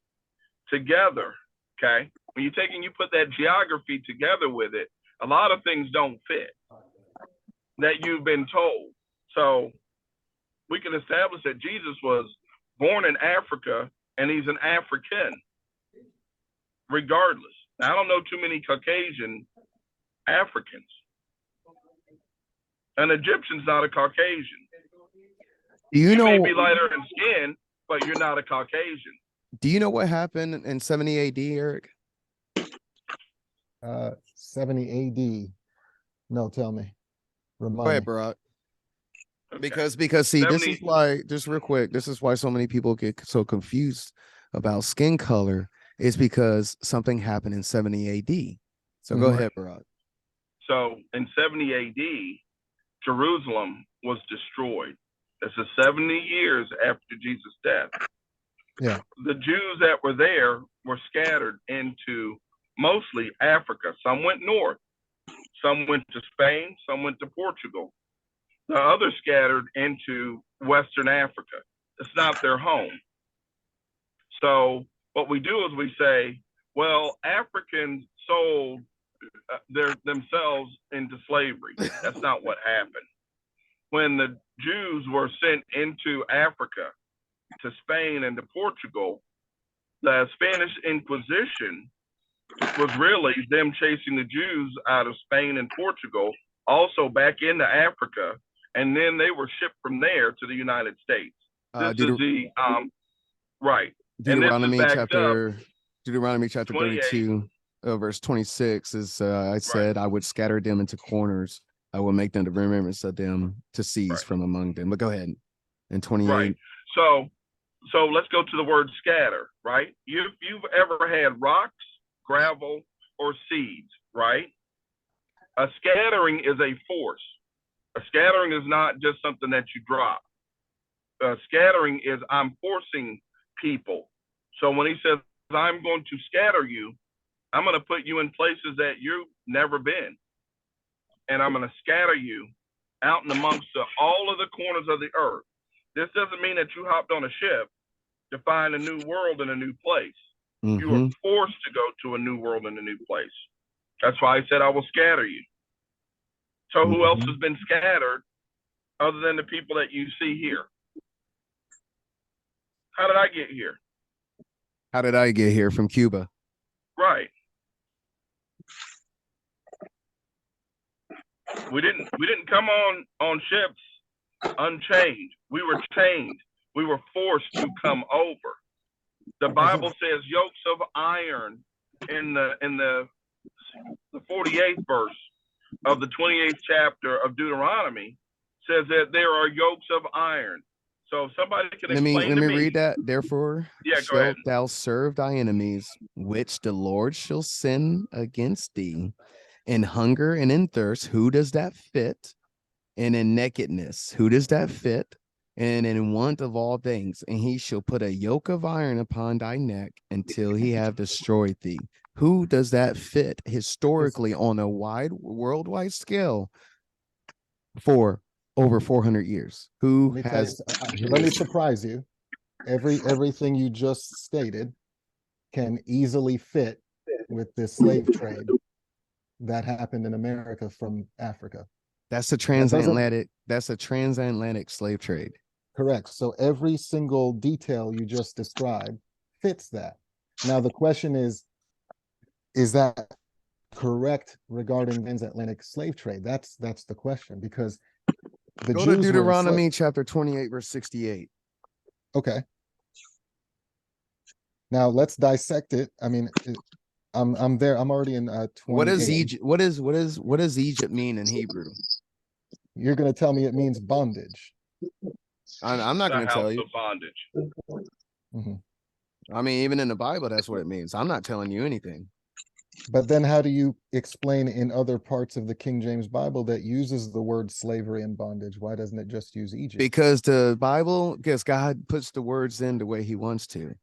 together, okay, when you take and you put that geography together with it, a lot of things don't fit that you've been told. So we can establish that Jesus was born in Africa and he's an African, regardless. Now, I don't know too many Caucasian Africans. An Egyptian's not a Caucasian. You may know, be lighter in skin, but you're not a Caucasian. do you know what happened in 70 AD, Eric? 70 AD. No, tell me. Go Remind ahead, me. bro. Okay. Because see, 70 this is why, just real quick, this is why so many people get so confused about skin color, is because something happened in 70 AD. So go ahead, bro. So in 70 AD, Jerusalem was destroyed. This is 70 years after Jesus' death. Yeah. The Jews that were there were scattered into mostly Africa. Some went north, some went to Spain, some went to Portugal. The others scattered into Western Africa. It's not their home. So what we do is we say, well, Africans sold themselves into slavery. That's not what happened. When the Jews were sent into Africa, to Spain and to Portugal, the Spanish Inquisition was really them chasing the Jews out of Spain and Portugal, also back into Africa, and then they were shipped from there to the United States. This is the right. Deuteronomy chapter 28. 32, verse 26 is I said, I would scatter them into corners. I will make them the remembrance of them to cease from among them. But go ahead. And 28. Right. So let's go to the word scatter, right? If you've ever had rocks, gravel, or seeds, right? A scattering is a force. A scattering is not just something that you drop. Scattering is I'm forcing people. So when he says, I'm going to scatter you, I'm going to put you in places that you've never been. And I'm going to scatter you out and amongst all of the corners of the earth. This doesn't mean that you hopped on a ship to find a new world and a new place. You are forced to go to a new world and a new place. That's why I said I will scatter you. So who else has been scattered other than the people that you see here? How did I get here? How did I get here? From Cuba. Right. We didn't come on ships unchained. We were chained. We were forced to come over. The Bible says yokes of iron in the 48th verse of the 28th chapter of Deuteronomy says that there are yokes of iron. So if somebody can explain let me read that. Therefore, shalt thou serve thy enemies, which the Lord shall send against thee, in hunger and in thirst. Who does that fit? And in nakedness. Who does that fit? And in want of all things. And he shall put a yoke of iron upon thy neck until he have destroyed thee. Who does that fit historically on a worldwide scale for over 400 years? Who has? Let me surprise you. Everything you just stated can easily fit with the slave trade that happened in America from Africa. That's a transatlantic. That's a transatlantic slave trade. Correct. So every single detail you just described fits that. Now the question is that correct regarding transatlantic slave trade? That's the question, because the Go Jews to Deuteronomy chapter 28, verse 68. Okay. Now let's dissect it. I mean, I'm there. I'm already in 28. What does Egypt? What does Egypt mean in Hebrew? You're going to tell me it means bondage. I'm not the going to house tell you. of bondage. Mhm. I mean, even in the Bible, that's what it means. I'm not telling you anything. But then how do you explain in other parts of the King James Bible that uses the word slavery and bondage? Why doesn't it just use Egypt? Because God puts the words in the way he wants to.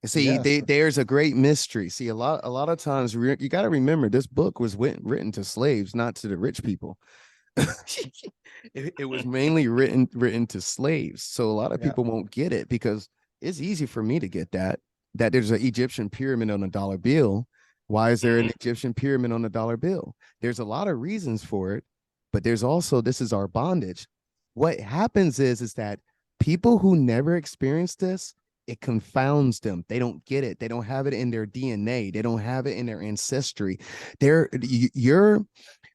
See, Yes. there's a great mystery. See, a lot of times you got to remember this book was written to slaves, not to the rich people. It was mainly written to slaves. So a lot of Yeah. people won't get it because it's easy for me to get that there's an Egyptian pyramid on a dollar bill. Why is there an Egyptian pyramid on a dollar bill? There's a lot of reasons for it, but there's also this is our bondage. What happens is that people who never experienced this, it confounds them. They don't get it. They don't have it in their DNA. They don't have it in their ancestry. You're,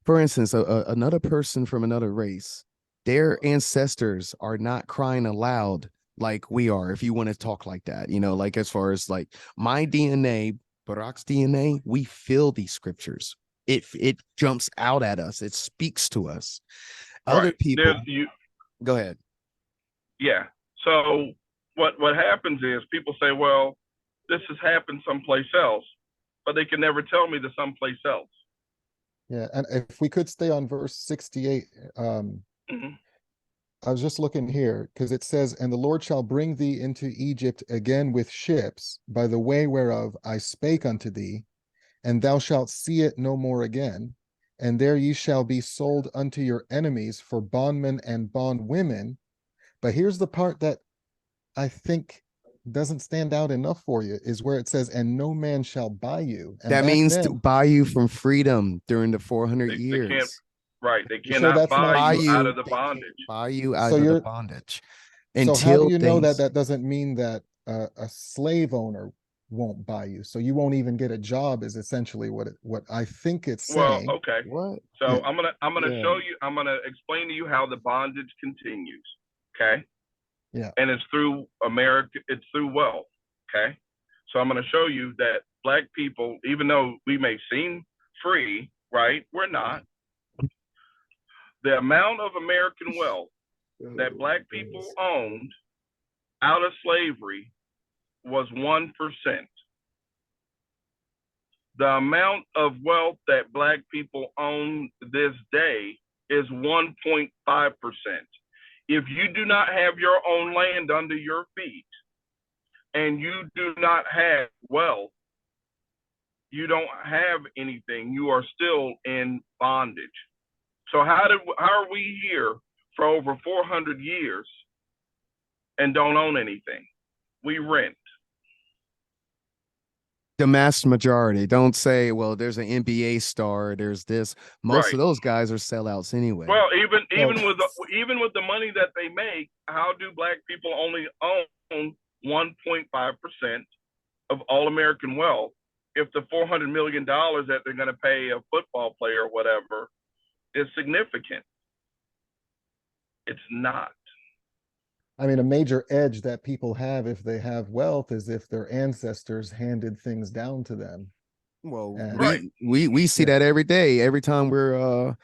for instance, another person from another race, their ancestors are not crying aloud like we are, if you want to talk like that, like as far as like my DNA, Barak's DNA, we feel these scriptures. It jumps out at us. It speaks to us. Other people, go ahead. Yeah. So what happens is people say, well, this has happened someplace else, but they can never tell me to someplace else. Yeah, and if we could stay on verse 68, I was just looking here because it says, and the Lord shall bring thee into Egypt again with ships by the way whereof I spake unto thee, and thou shalt see it no more again. And there ye shall be sold unto your enemies for bondmen and bondwomen. But here's the part that I think doesn't stand out enough for you is where it says, and no man shall buy you. And that means then, to buy you from freedom during the 400 years. They can't, right. They sure cannot buy you out of the They bondage. can't buy you out of the bondage. So how do you know that that doesn't mean that a slave owner won't buy you? So you won't even get a job is essentially what I think it's saying. Well, okay. What? So Yeah. I'm gonna show you. I'm gonna explain to you how the bondage continues. Okay. Yeah. And it's through America. It's through wealth. Okay. So I'm gonna show you that Black people, even though we may seem free, right? We're not. The amount of American wealth that Black people owned out of slavery was 1%. The amount of wealth that Black people own this day is 1.5%. If you do not have your own land under your feet and you do not have wealth, you don't have anything. You are still in bondage. So how are we here for over 400 years and don't own anything? We rent. The mass majority. Don't say, well, there's an NBA star, there's this. Most of those guys are sellouts anyway. Well, even with the money that they make, how do Black people only own 1.5% of all American wealth if the $400 million that they're going to pay a football player or whatever is significant? It's not. I mean, a major edge that people have if they have wealth is if their ancestors handed things down to them. Well, And we see that every day, every time we're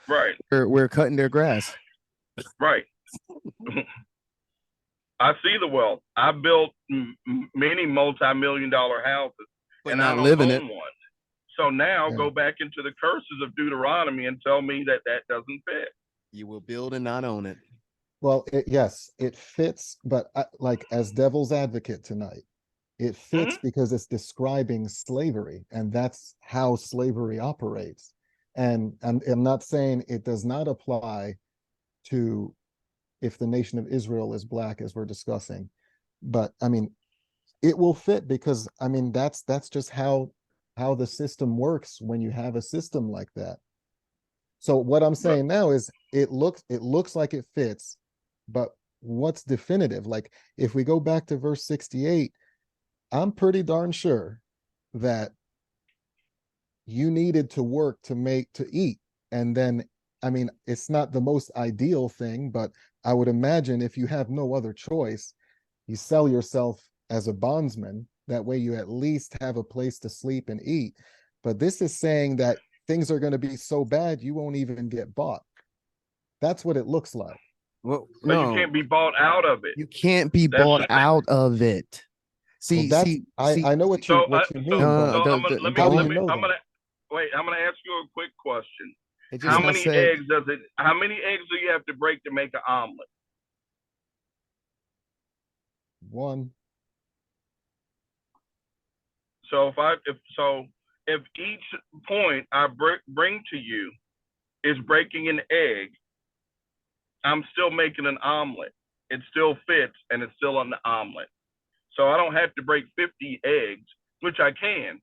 cutting their grass. Right. I see the wealth. I built many multi-million-dollar houses, but and not I don't living own it. one. So now go back into the curses of Deuteronomy and tell me that that doesn't fit. You will build and not own it. Well, yes, it fits, but like as devil's advocate tonight, it fits because it's describing slavery, and that's how slavery operates. And I'm not saying it does not apply to if the nation of Israel is Black, as we're discussing, but I mean, it will fit because I mean that's just how the system works when you have a system like that. So what I'm saying now is it looks like it fits, but what's definitive? Like if we go back to verse 68, I'm pretty darn sure that you needed to work to eat. And then, I mean, it's not the most ideal thing, but I would imagine if you have no other choice, you sell yourself as a bondsman. That way you at least have a place to sleep and eat. But this is saying that things are going to be so bad, you won't even get bought. That's what it looks like. Well, But you no, can't be bought out of it. you can't be That's bought the thing. out of it. Well, that's I know what So, you so, mean, but so no, I'm gonna let me how do let you me. know I'm that? gonna wait. I'm gonna ask you a quick question. it just How not many said. eggs does it? How many eggs do you have to break to make an omelet? One. So if each point I bring to you is breaking an egg, I'm still making an omelet. It still fits and it's still an omelet. So I don't have to break 50 eggs, which I can,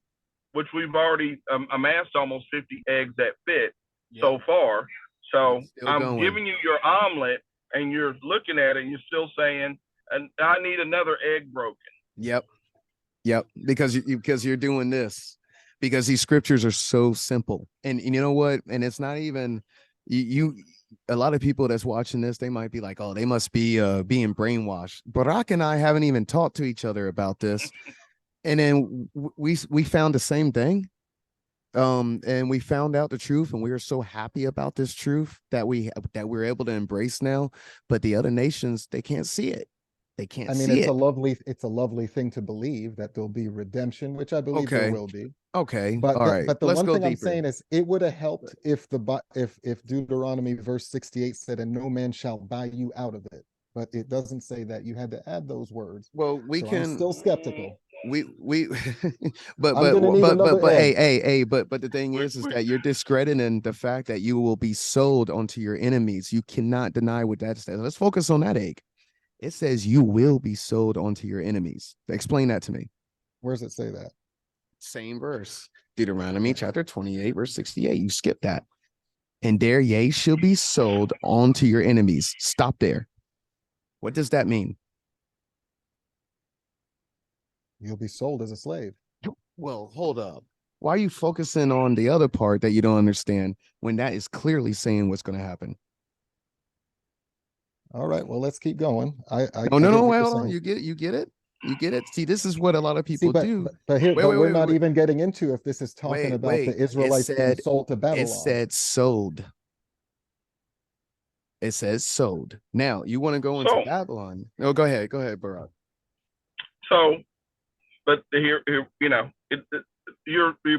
which we've already amassed almost 50 eggs that fit so far. So I'm giving you your omelet and you're looking at it and you're still saying, and I need another egg broken. Yep. Because you're doing this, because these scriptures are so simple, and you know what? And it's not even you. A lot of people that's watching this, they might be like, "Oh, they must be being brainwashed." Barack and I haven't even talked to each other about this, and then we found the same thing. And we found out the truth, and we are so happy about this truth that we're able to embrace now. But the other nations, they can't see it. They can't I mean, see it's it. a lovely thing to believe that there'll be redemption, which I believe there Okay. will be. Okay. But All right. but the Let's one go thing I'm deeper. saying is it would have helped if if Deuteronomy verse 68 said, "And no man shall buy you out of it." But it doesn't say that. You had to add those words. Well, we So can. I'm still skeptical. We I'm gonna need another but egg. hey, but the thing is that you're discrediting the fact that you will be sold onto your enemies. You cannot deny what that says. Let's focus on that egg. It says you will be sold onto your enemies. Explain that to me. Where does it say that? Same verse. Deuteronomy chapter 28, verse 68. You skip that. And there ye shall be sold onto your enemies. Stop there. What does that mean? You'll be sold as a slave. Well, hold up. Why are you focusing on the other part that you don't understand when that is clearly saying what's going to happen? All right, well, let's keep going. I No, get what wait, you're hold on. saying. You get it. You get it. See, this is what a lot of See, people do. but we're not Wait. even getting into if this is talking about the It Israelites being said sold to it Babylon. said sold. It says sold. Now you want to go into Babylon. No, go ahead, Barack. So, but here you're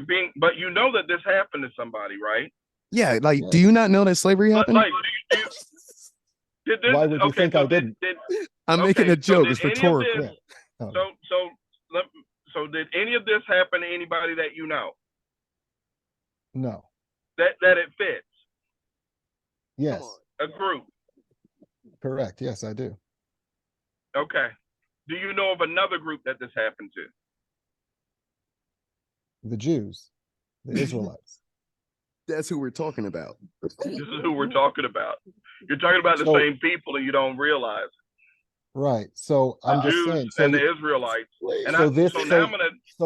being, but you know that this happened to somebody, right? Yeah, like, Yes. do you not know that slavery happened? Like, did this, Why would you think I didn't? I'm making a joke. It's rhetorical. This, so did any of this happen to anybody that you know? No. That it fits? Yes. A group. Correct. Yes, I do. Okay. Do you know of another group that this happened to? The Jews, the Israelites. That's who we're talking about. This is who we're talking about. You're talking about the same people and you don't realize. Right. So I'm just saying. So and the Israelites. And so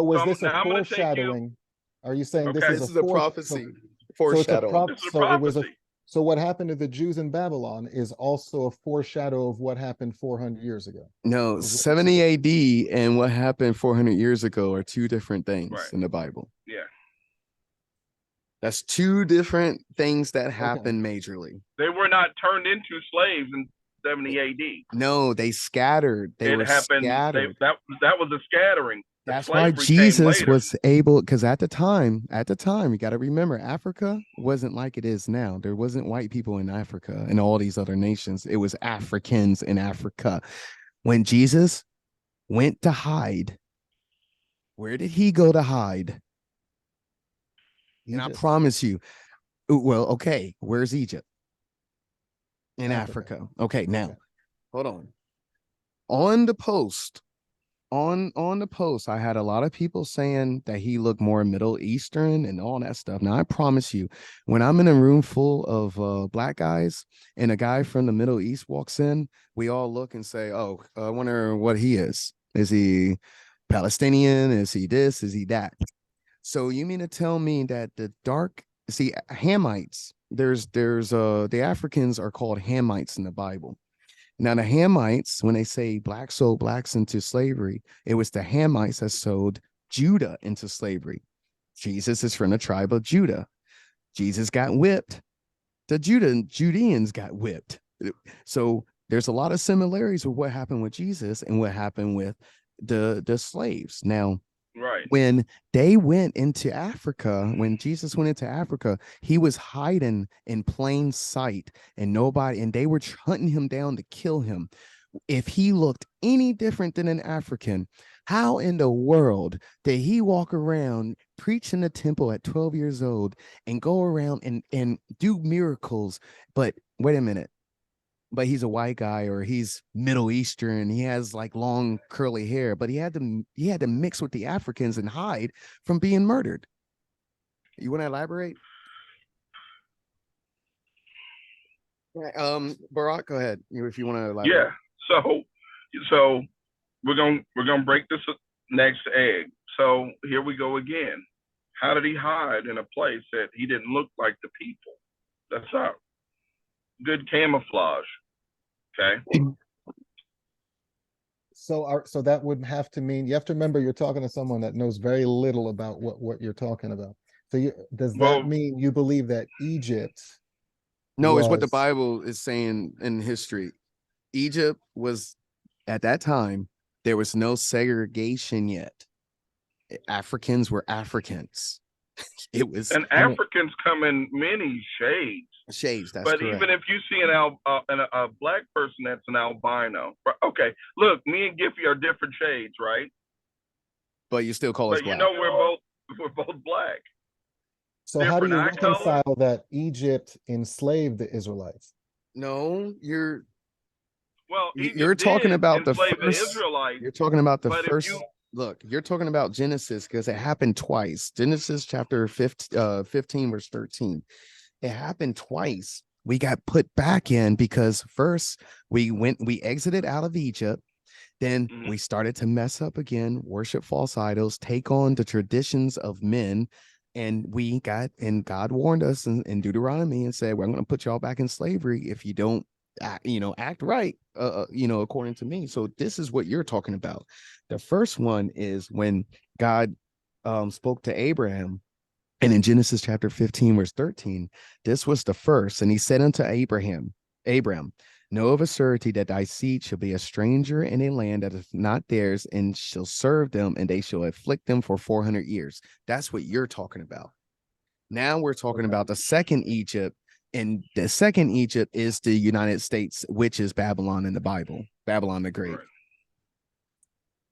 was this a foreshadowing? Are you saying Okay. this is a prophecy? Foreshadowing. So it was so what happened to the Jews in Babylon is also a foreshadow of what happened 400 years ago. No, 70 AD and what happened 400 years ago are two different things in the Bible. Yeah. That's two different things that happened majorly. They were not turned into slaves in 70 AD. No, they scattered. That was a scattering. That's why Jesus was able, because at the time, you got to remember, Africa wasn't like it is now. There wasn't white people in Africa and all these other nations. It was Africans in Africa. When Jesus went to hide, where did he go to hide? Egypt. And I promise you, well, okay, where's Egypt? In Africa. Okay, now, hold on. On the post, I had a lot of people saying that he looked more Middle Eastern and all that stuff. Now, I promise you, when I'm in a room full of black guys and a guy from the Middle East walks in, we all look and say, oh, I wonder what he is. Is he Palestinian? Is he this? Is he that? So you mean to tell me that Hamites, the Africans are called Hamites in the Bible. Now, the Hamites, when they say black sold blacks into slavery, it was the Hamites that sold Judah into slavery. Jesus is from the tribe of Judah. Jesus got whipped. The Judeans got whipped. So there's a lot of similarities with what happened with Jesus and what happened with the slaves. Now, Right. when they went into Africa, when Jesus went into Africa, he was hiding in plain sight, and they were hunting him down to kill him. If he looked any different than an African, how in the world did he walk around, preach in the temple at 12 years old, and go around and do miracles? But wait a minute. But he's a white guy, or he's Middle Eastern. He has like long curly hair, but he had to mix with the Africans and hide from being murdered. You want to elaborate? Barack, go ahead if you want to elaborate. Yeah. So we're gonna break this next egg. So here we go again. How did he hide in a place that he didn't look like the people? That's not good camouflage. Okay. So that would have to mean, you have to remember, you're talking to someone that knows very little about what you're talking about. So does that mean you believe that Egypt? No, it's what the Bible is saying in history. Egypt was, at that time, there was no segregation yet. Africans were Africans. It was, and Africans come in many shades. That's but correct. Even if you see a black person that's an albino, okay, look, me and Giffy are different shades, right? But you still call us black. You know, we're both black. So how do you reconcile that Egypt enslaved the Israelites? No, you're talking about the first. Israelites, you're talking about the first. Look, you're talking about Genesis, because it happened twice. Genesis chapter 15 verse 13. It happened twice. We got put back in because first we exited out of Egypt. Then we started to mess up again, worship false idols, take on the traditions of men. And God warned us in Deuteronomy and said, we're going to put y'all back in slavery if you don't act right, according to me. So this is what you're talking about. The first one is when God spoke to Abraham, and in Genesis chapter 15 verse 13, this was the first. And he said unto Abram, know of a certainty that thy seed shall be a stranger in a land that is not theirs, and shall serve them, and they shall afflict them for 400 years. That's what you're talking about. Now we're talking about the second Egypt. And the second Egypt is the United States, which is Babylon in the Bible, Babylon the Great.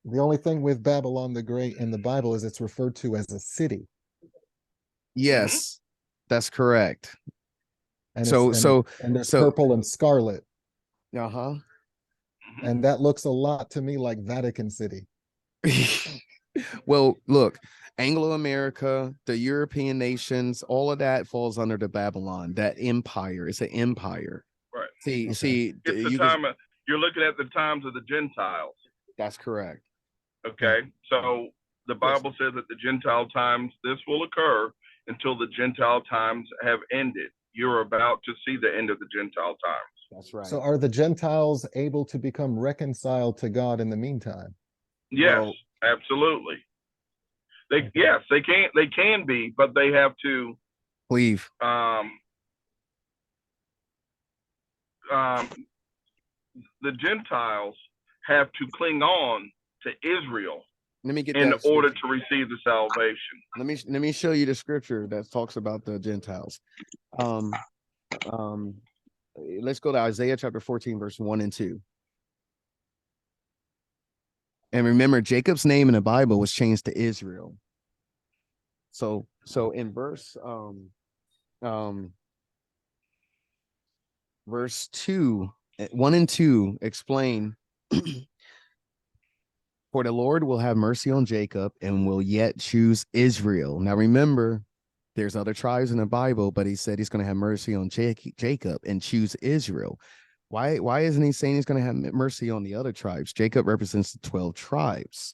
The only thing with Babylon the Great in the Bible is it's referred to as a city. Yes, that's correct. And there's purple and scarlet. Uh-huh. And that looks a lot to me like Vatican City. Well, look, Anglo-America, the European nations, all of that falls under the Babylon. That empire is an empire. Right. See, it's the time you're looking at the times of the Gentiles. That's correct. Okay. So the Bible says that the Gentile times, this will occur until the Gentile times have ended. You're about to see the end of the Gentile times. That's right. So are the Gentiles able to become reconciled to God in the meantime? Yes, absolutely. They can be, but they have to leave. The Gentiles have to cling on to Israel in order to receive the salvation. Let me show you the scripture that talks about the Gentiles. Let's go to Isaiah chapter 14 verse 1 and 2. And remember, Jacob's name in the Bible was changed to Israel. So in verse 2, 1 and 2 explain, for the Lord will have mercy on Jacob and will yet choose Israel. Now remember, there's other tribes in the Bible, but he said he's going to have mercy on Jacob and choose Israel. Why isn't he saying he's going to have mercy on the other tribes? Jacob represents the 12 tribes.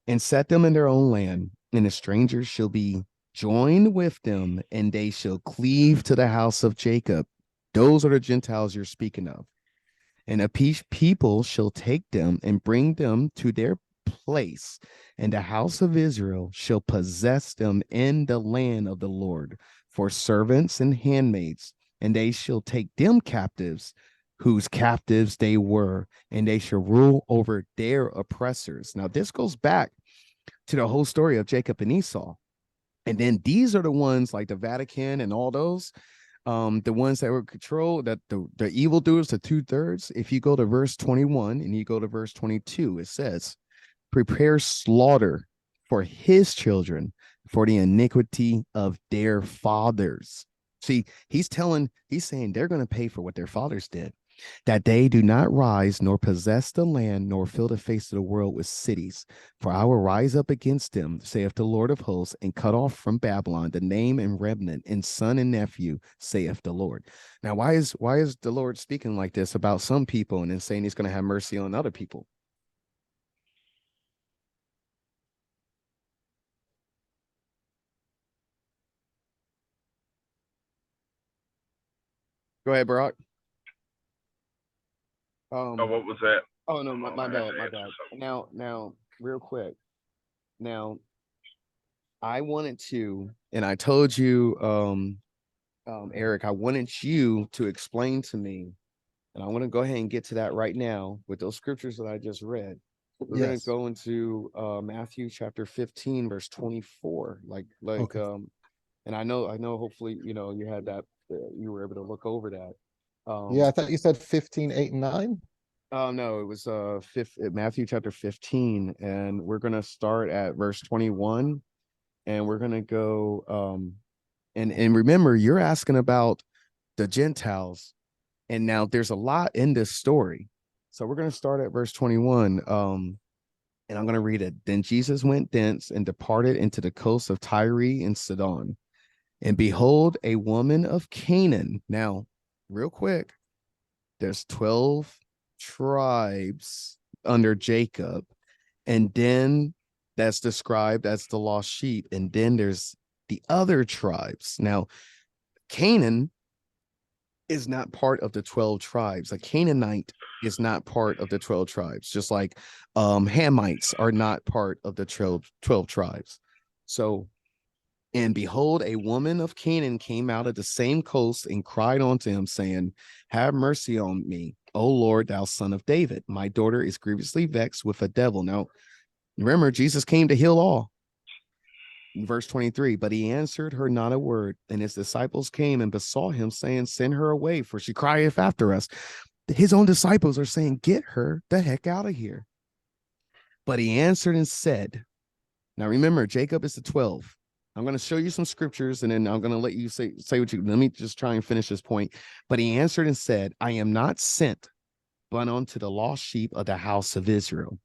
And set them in their own land, and the strangers shall be joined with them, and they shall cleave to the house of Jacob. Those are the Gentiles you're speaking of. And a people shall take them and bring them to their place, and the house of Israel shall possess them in the land of the Lord for servants and handmaids, and they shall take them captives whose captives they were, and they shall rule over their oppressors. Now, this goes back to the whole story of Jacob and Esau. And then these are the ones like the Vatican and all those, the ones that were controlled, that the evildoers, the 2/3. If you go to verse 21 and you go to verse 22, it says, prepare slaughter for his children for the iniquity of their fathers. See, he's saying they're going to pay for what their fathers did, that they do not rise nor possess the land nor fill the face of the world with cities. For I will rise up against them, saith the Lord of hosts, and cut off from Babylon the name and remnant and son and nephew, saith the Lord. Now, why is the Lord speaking like this about some people and then saying he's going to have mercy on other people? Go ahead, Brock. Oh, what was that? Oh no, my bad. Now, real quick. Now, I wanted to, and I told you, Eric, I wanted you to explain to me, and I want to go ahead and get to that right now with those scriptures that I just read. We're going to go into Matthew chapter 15, verse 24. Okay. And I know, hopefully, you had that, you were able to look over that. Yeah, I thought you said 15, 8, and 9. No, it was Matthew chapter 15, and we're gonna start at verse 21, and we're gonna go and remember, you're asking about the Gentiles, and now there's a lot in this story. So we're gonna start at verse 21. And I'm gonna read it. Then Jesus went thence and departed into the coast of Tyre and Sidon. And behold, a woman of Canaan. Now, real quick, there's 12 tribes under Jacob, and then that's described as the lost sheep, and then there's the other tribes. Now, Canaan is not part of the 12 tribes. A Canaanite is not part of the 12 tribes, just like Hamites are not part of the 12 tribes. So, and behold, a woman of Canaan came out of the same coast and cried unto him, saying, have mercy on me, O Lord, thou son of David. My daughter is grievously vexed with a devil. Now, remember, Jesus came to heal all. Verse 23, but he answered her not a word. And his disciples came and besought him, saying, send her away, for she crieth after us. His own disciples are saying, get her the heck out of here. But he answered and said, now remember, Jacob is the 12. I'm going to show you some scriptures, and then I'm going to let you say what you, let me just try and finish this point. But he answered and said, I am not sent, but unto the lost sheep of the house of Israel.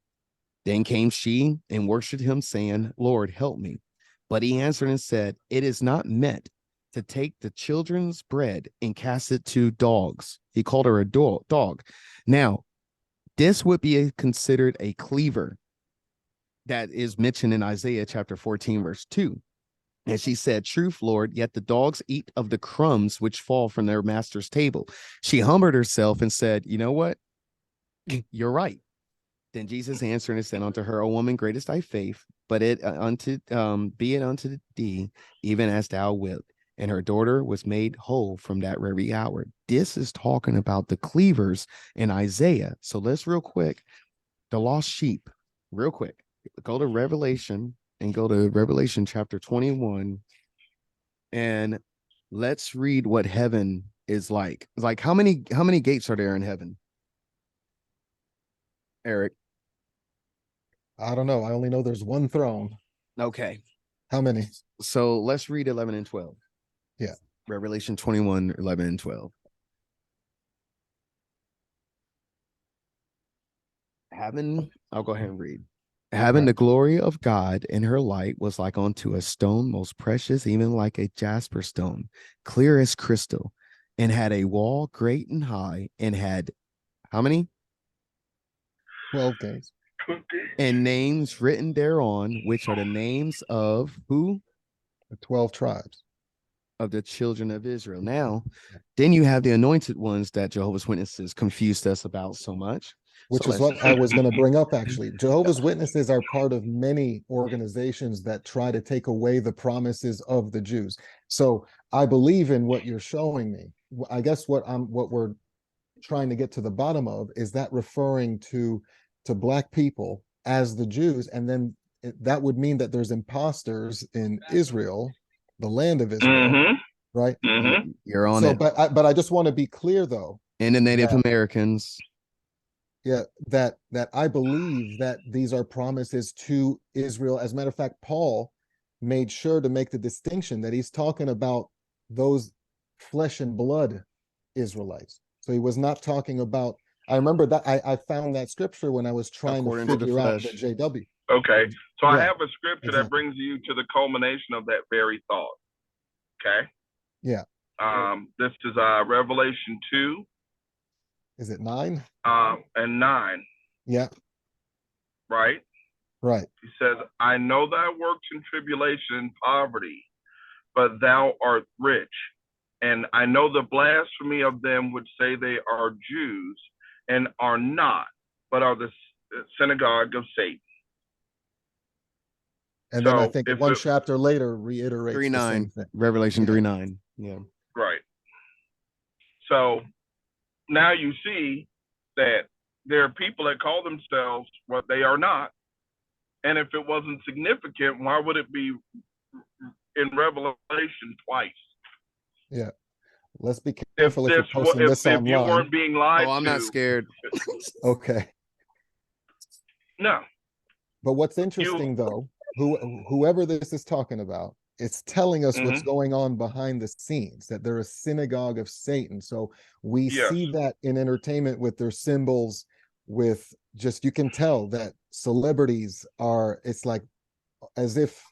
Then came she and worshipped him, saying, Lord, help me. But he answered and said, it is not meant to take the children's bread and cast it to dogs. He called her a dog. Now, this would be considered a cleaver that is mentioned in Isaiah chapter 14, verse 2. And she said, truth, Lord, yet the dogs eat of the crumbs which fall from their master's table. She humbled herself and said, you know what? You're right. Then Jesus answered and said unto her, O woman, great is thy faith, but be it unto thee, even as thou wilt. And her daughter was made whole from that very hour. This is talking about the cleavers in Isaiah. So let's real quick, the lost sheep, real quick, go to Revelation and go to Revelation chapter 21. And let's read what heaven is like. Like, how many gates are there in heaven, Eric? I don't know. I only know there's one throne. Okay. How many? So let's read 11 and 12. Yeah. Revelation 21, 11 and 12. I'll go ahead and read. Having the glory of God in her light was like unto a stone most precious, even like a jasper stone, clear as crystal, and had a wall great and high, and had how many? 12 gates. And names written thereon, which are the names of who? The 12 tribes. Of the children of Israel. Now, then you have the anointed ones that Jehovah's Witnesses confused us about so much. Which is what I was going to bring up, actually. Jehovah's Witnesses are part of many organizations that try to take away the promises of the Jews. So I believe in what you're showing me. I guess what we're trying to get to the bottom of, is that referring to black people as the Jews? And then that would mean that there's imposters in Israel, the land of Israel, Mm-hmm. right? Mm-hmm. You're on So, it. but I just want to be clear though, And the Native that, Americans. yeah, that I believe that these are promises to Israel. As a matter of fact, Paul made sure to make the distinction that he's talking about those flesh and blood Israelites. So he was not talking about, I remember that I found that scripture when I was trying to According to the figure out the flesh. JW. Okay. So I Yeah, have a scripture that exactly. brings you to the culmination of that very thought. Okay. Yeah. This is Revelation 2 Is it 9? and 9, Yeah, right? right. He says, I know thy works in tribulation and poverty, but thou art rich. And I know the blasphemy of them which say they are Jews and are not, but are the synagogue of Satan. And then I So think if one it, chapter later reiterates the same 3:9. thing. Revelation Yeah. 3:9. Yeah. right. So now you see that there are people that call themselves what they are not. And if it wasn't significant, why would it be in Revelation twice? Yeah. Let's be careful if you're If posting this if you online. weren't being lied Oh, I'm to, not scared. Okay. no. But what's interesting though, whoever this is talking about, it's telling us what's Mhm. going on behind the scenes, that they're a synagogue of Satan. So we Yes. see that in entertainment with their symbols, with just, you can tell that celebrities are, it's like as if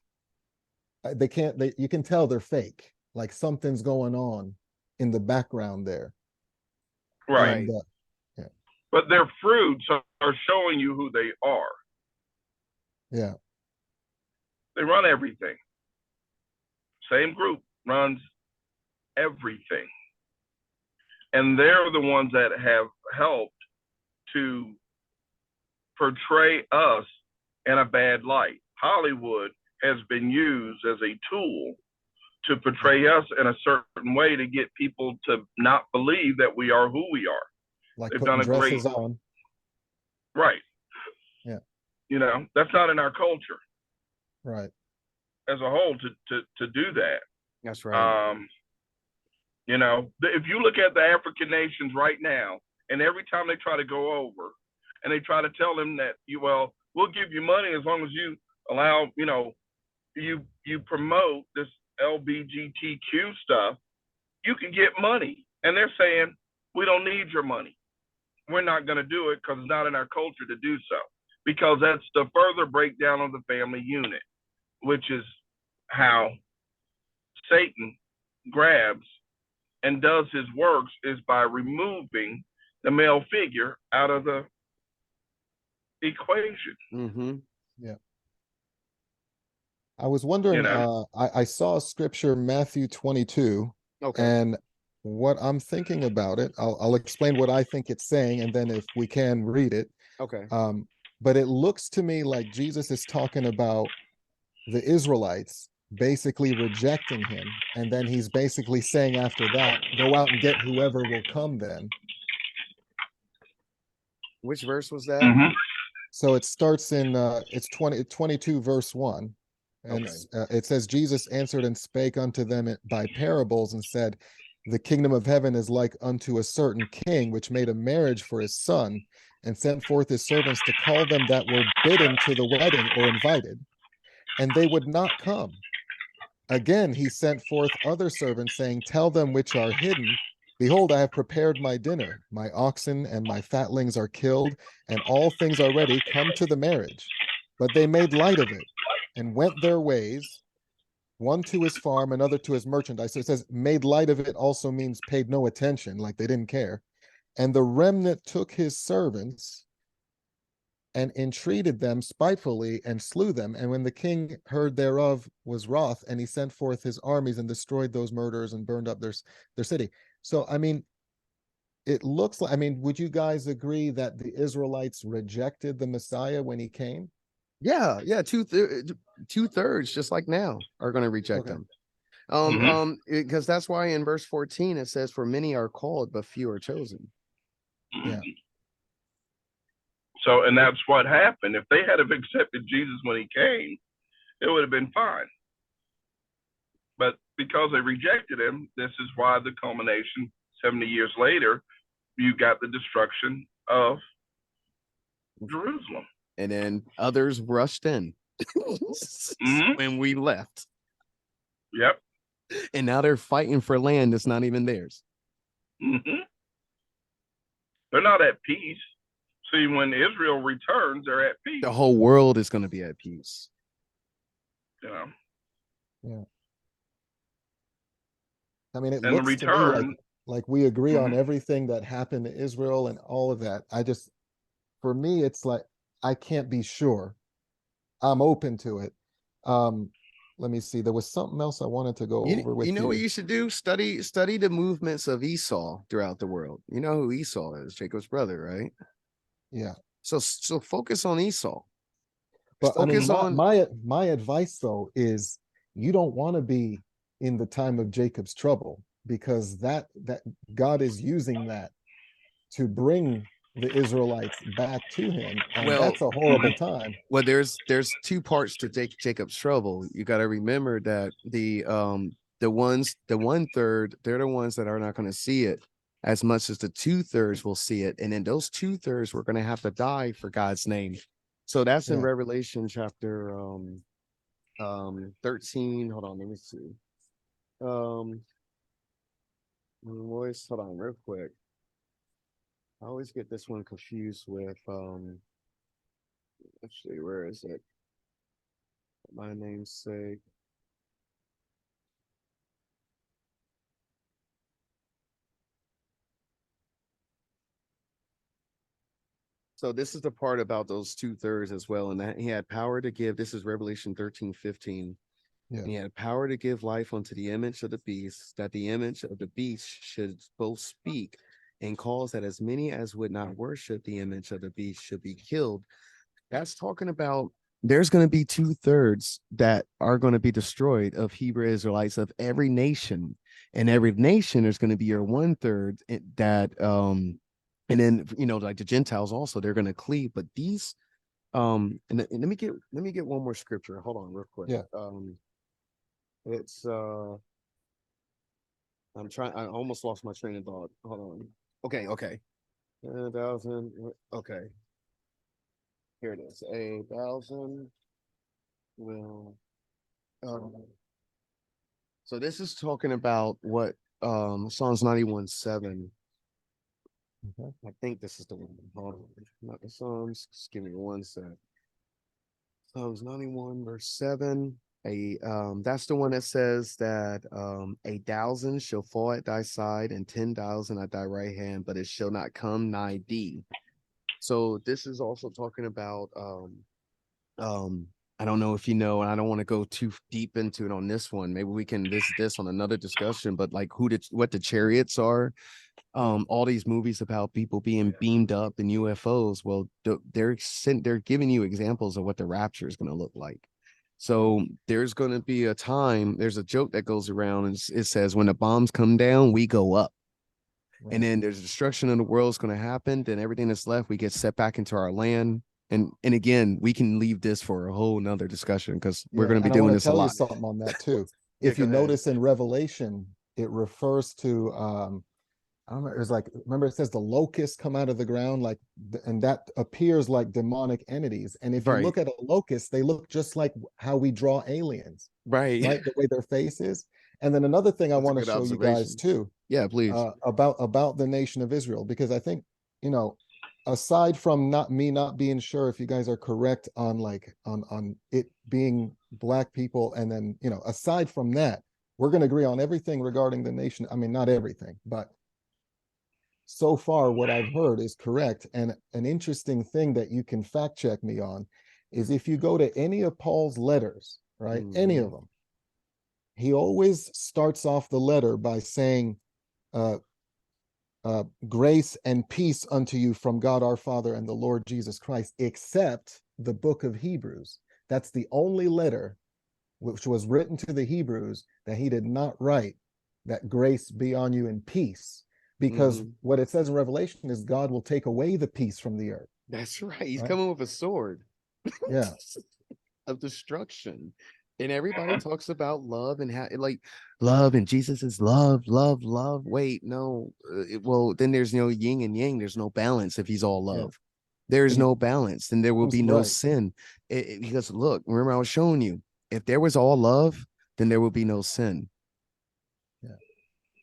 they can't, you can tell they're fake, like something's going on in the background there. Right. And But their fruits are showing you who they are. yeah, They run everything. Same group runs everything. And they're the ones that have helped to portray us in a bad light. Hollywood has been used as a tool to portray us in a certain way to get people to not believe that we are who we are. like They've putting done a great, dresses on. right. Yeah. You know, that's not in our culture Right. as a whole to do that. That's right. You know, if you look at the African nations right now, and every time they try to go over and they try to tell them that we'll give you money as long as you allow, you promote this LGBTQ stuff, you can get money. And they're saying, we don't need your money. We're not going to do it because it's not in our culture to do so. Because that's the further breakdown of the family unit, which is how Satan grabs and does his works, is by removing the male figure out of the equation. Mm-hmm. Yeah. I was wondering, I saw scripture, Matthew 22, Okay. and what I'm thinking about it, I'll explain what I think it's saying, and then if we can read it. Okay. But it looks to me like Jesus is talking about the Israelites basically rejecting him, and then he's basically saying after that, go out and get whoever will come then. Which verse was that? Mm-hmm. So it starts in it's 22 verse 1. And Okay. it says, Jesus answered and spake unto them by parables and said, the kingdom of heaven is like unto a certain king, which made a marriage for his son, and sent forth his servants to call them that were bidden to the wedding or invited, and they would not come. Again, he sent forth other servants, saying, tell them which are hidden, behold, I have prepared my dinner. My oxen and my fatlings are killed, and all things are ready. Come to the marriage. But they made light of it and went their ways, one to his farm, another to his merchandise. So it says made light of it also means paid no attention, like they didn't care. And the remnant took his servants and entreated them spitefully and slew them. And when the king heard thereof was wroth, and he sent forth his armies and destroyed those murderers and burned up their city. So, I mean, it looks like, I mean, would you guys agree that the Israelites rejected the Messiah when he came? Yeah. Two-thirds, just like now, are going to reject him. Because that's why in verse 14 it says, for many are called, but few are chosen. Yeah. So, and that's what happened. If they had have accepted Jesus when he came, it would have been fine. But because they rejected him, this is why the culmination, 70 years later, you got the destruction of Jerusalem. And then others rushed in when we left. Yep. And now they're fighting for land that's not even theirs. They're not at peace. See, when Israel returns, they're at peace. The whole world is going to be at peace. Yeah. Yeah. I mean, it And the looks to me return, like we agree on everything that happened to Israel and all of that. For me, it's like, I can't be sure. I'm open to it. Let me see. There was something else I wanted to go over with you. You Know what you should do? Study the movements of Esau throughout the world. You know who Esau is, Jacob's brother, right? Yeah. So focus on Esau. But I mean, Focus on my advice though is you don't want to be in the time of Jacob's trouble, because that God is using that to bring the Israelites back to him, and that's a horrible time. Well, there's two parts to Jacob's trouble. You got to remember that the 1/3, they're the ones that are not going to see it as much as the 2/3 will see it, and then those 2/3 we're going to have to die for God's name. So that's in Revelation chapter 13. Hold on, let me see. Voice, hold on real quick. I always get this one confused with actually, where is it? My namesake. So this is the part about those 2/3 as well, and that he had power to give. This is Revelation 13:15. Yeah. And he had power to give life unto the image of the beast, that the image of the beast should both speak and cause that as many as would not worship the image of the beast should be killed. That's talking about there's going to be 2/3 that are going to be destroyed of Hebrew Israelites of every nation. And every nation, there's going to be your 1/3 that and then like the Gentiles also, they're going to cleave. But these and let me get one more scripture. Hold on real quick. Yeah. It's I almost lost my train of thought. Hold on. Okay. 10,000. Okay. Here it is. 1,000 will so this is talking about what Psalms 91:7. I think this is the one. Hold on. Not the Psalms. Just give me one sec. Psalms 91 verse 7. That's the one that says that 1,000 shall fall at thy side and 10,000 at thy right hand, but it shall not come nigh thee. So this is also talking about I don't know if you know, and I don't want to go too deep into it on this one. Maybe we can visit this on another discussion, but like what the chariots are. All these movies about people being beamed up in UFOs. Well, they're giving you examples of what the rapture is going to look like. So there's going to be a time. There's a joke that goes around, and it says, "When the bombs come down, we go up." And then there's destruction of the world is going to happen. Then everything that's left, we get set back into our land. And again, we can leave this for a whole nother discussion because we're going to be doing this a lot. I want to tell you something on that too. If you notice in Revelation, it refers to I don't remember. It's like, remember it says the locusts come out of the ground, and that appears like demonic entities. And if you look at a locust, they look just like how we draw aliens, right? The way their face is. And then another thing I want to show you guys too. Yeah, please. About the nation of Israel, because I think, aside from not being sure if you guys are correct on on it being black people, and then aside from that, we're going to agree on everything regarding the nation. I mean, not everything, but so far what I've heard is correct. And an interesting thing that you can fact check me on is if you go to any of Paul's letters, right? Any of them, he always starts off the letter by saying, grace and peace unto you from God our Father and the Lord Jesus Christ, except the book of Hebrews. That's the only letter which was written to the Hebrews that he did not write that grace be on you and peace, because what it says in Revelation is God will take away the peace from the earth. That's right. He's Right? coming with a sword. Yeah. Of destruction. And everybody talks about love and how, like, love, and Jesus is love, love, love. Wait, no. Well, then there's no yin and yang. There's no balance if he's all love. Yeah. There's no balance. Then there will be no Right. sin. Because look, remember I was showing you, if there was all love, then there will be no sin. Yeah.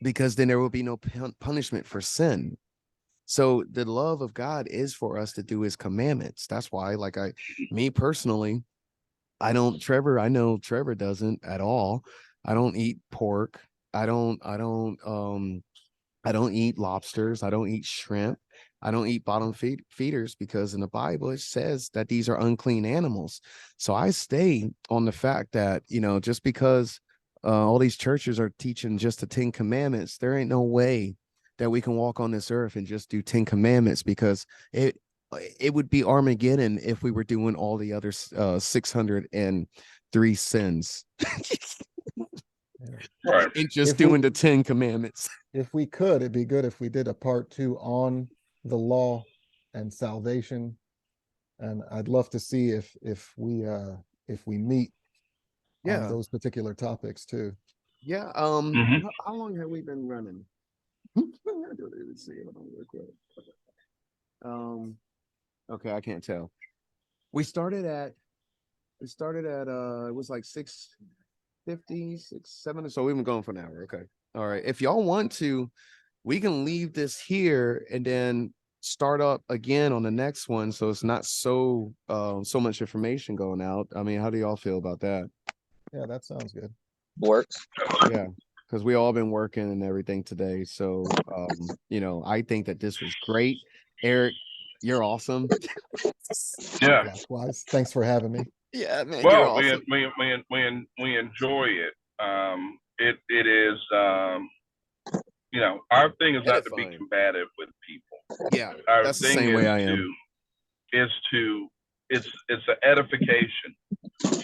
Because then there will be no punishment for sin. So the love of God is for us to do his commandments. That's why, like, me personally, I know Trevor doesn't at all. I don't eat pork. I don't eat lobsters. I don't eat shrimp. I don't eat bottom feeders, because in the Bible it says that these are unclean animals. So I stay on the fact that, just because all these churches are teaching just the 10 commandments, there ain't no way that we can walk on this earth and just do 10 commandments, because it would be Armageddon if we were doing all the other 603 sins. Right. And just doing the 10 commandments. If we could, it'd be good if we did a part 2 on the law and salvation. And I'd love to see if we meet on those particular topics too. Yeah. How long have we been running? Let's see. Okay, I can't tell. We started at it was like 6:50, 6:07, so we've been going for an hour. Okay. All right. If y'all want to, we can leave this here and then start up again on the next one, so it's not so much information going out. I mean, how do y'all feel about that? Yeah, that sounds good. Works. Yeah, because we all been working and everything today. So I think that this was great. Eric, you're awesome. Yeah. Likewise. Thanks for having me. Yeah, man. Well, you're awesome. we enjoy it. It is our thing is not to be combative with people. Yeah, our that's the thing same way I am. It's an edification.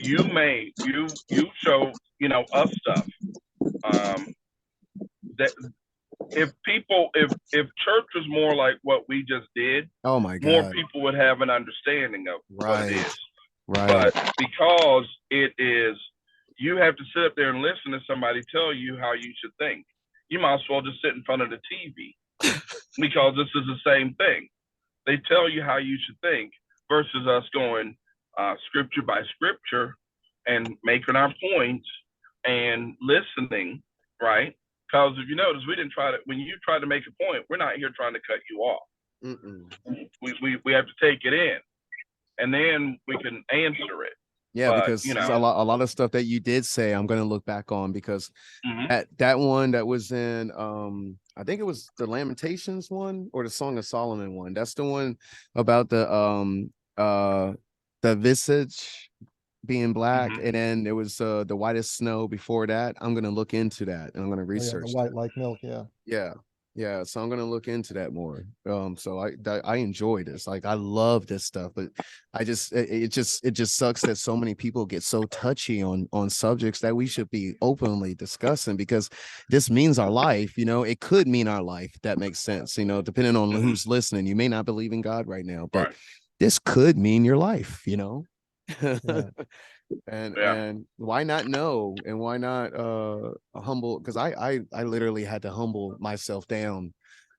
You show us stuff that if church was more like what we just did, oh my God, more people would have an understanding of what it is. Right. But because it is, you have to sit up there and listen to somebody tell you how you should think. You might as well just sit in front of the TV because this is the same thing. They tell you how you should think versus us going scripture by scripture and making our points and listening, right? Because if you notice, when you try to make a point, we're not here trying to cut you off. We have to take it in, and then we can answer it. Yeah, but, because a lot of stuff that you did say, I'm going to look back on, because that one that was in, I think it was the Lamentations one or the Song of Solomon one. That's the one about the visage being black, and then there was the whitest snow before that. I'm going to look into that, and I'm going to research the white like milk. Yeah, so I'm gonna look into that more. So I enjoy this. Like, I love this stuff, but it just sucks that so many people get so touchy on subjects that we should be openly discussing, because this means our life. It could mean our life. If that makes sense. Depending on who's listening. You may not believe in God right now, but this could mean your life. Yeah. And why not know, and why not humble, because I literally had to humble myself down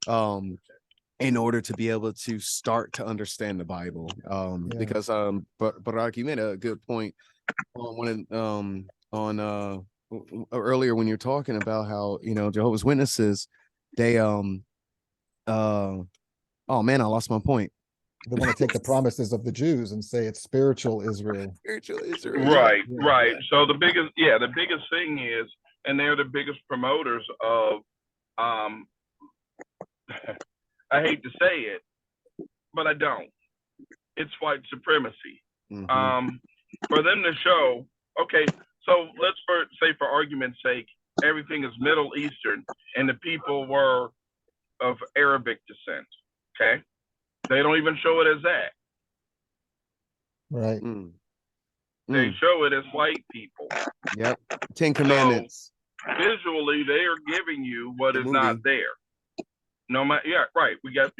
in order to be able to start to understand the Bible, because Barak, you made a good point on earlier when you're talking about how Jehovah's Witnesses, they oh man, I lost my point. They want to take the promises of the Jews and say it's spiritual Israel. Spiritual Israel. Right. So the biggest thing is, and they're the biggest promoters of, I hate to say it, but I don't. It's white supremacy. For them to show, okay, so let's say for argument's sake, everything is Middle Eastern and the people were of Arabic descent. Okay. They don't even show it as that. Right. They show it as white people. Yep. 10 Commandments. So, visually, they are giving you what is not there. No matter, yeah, right. We got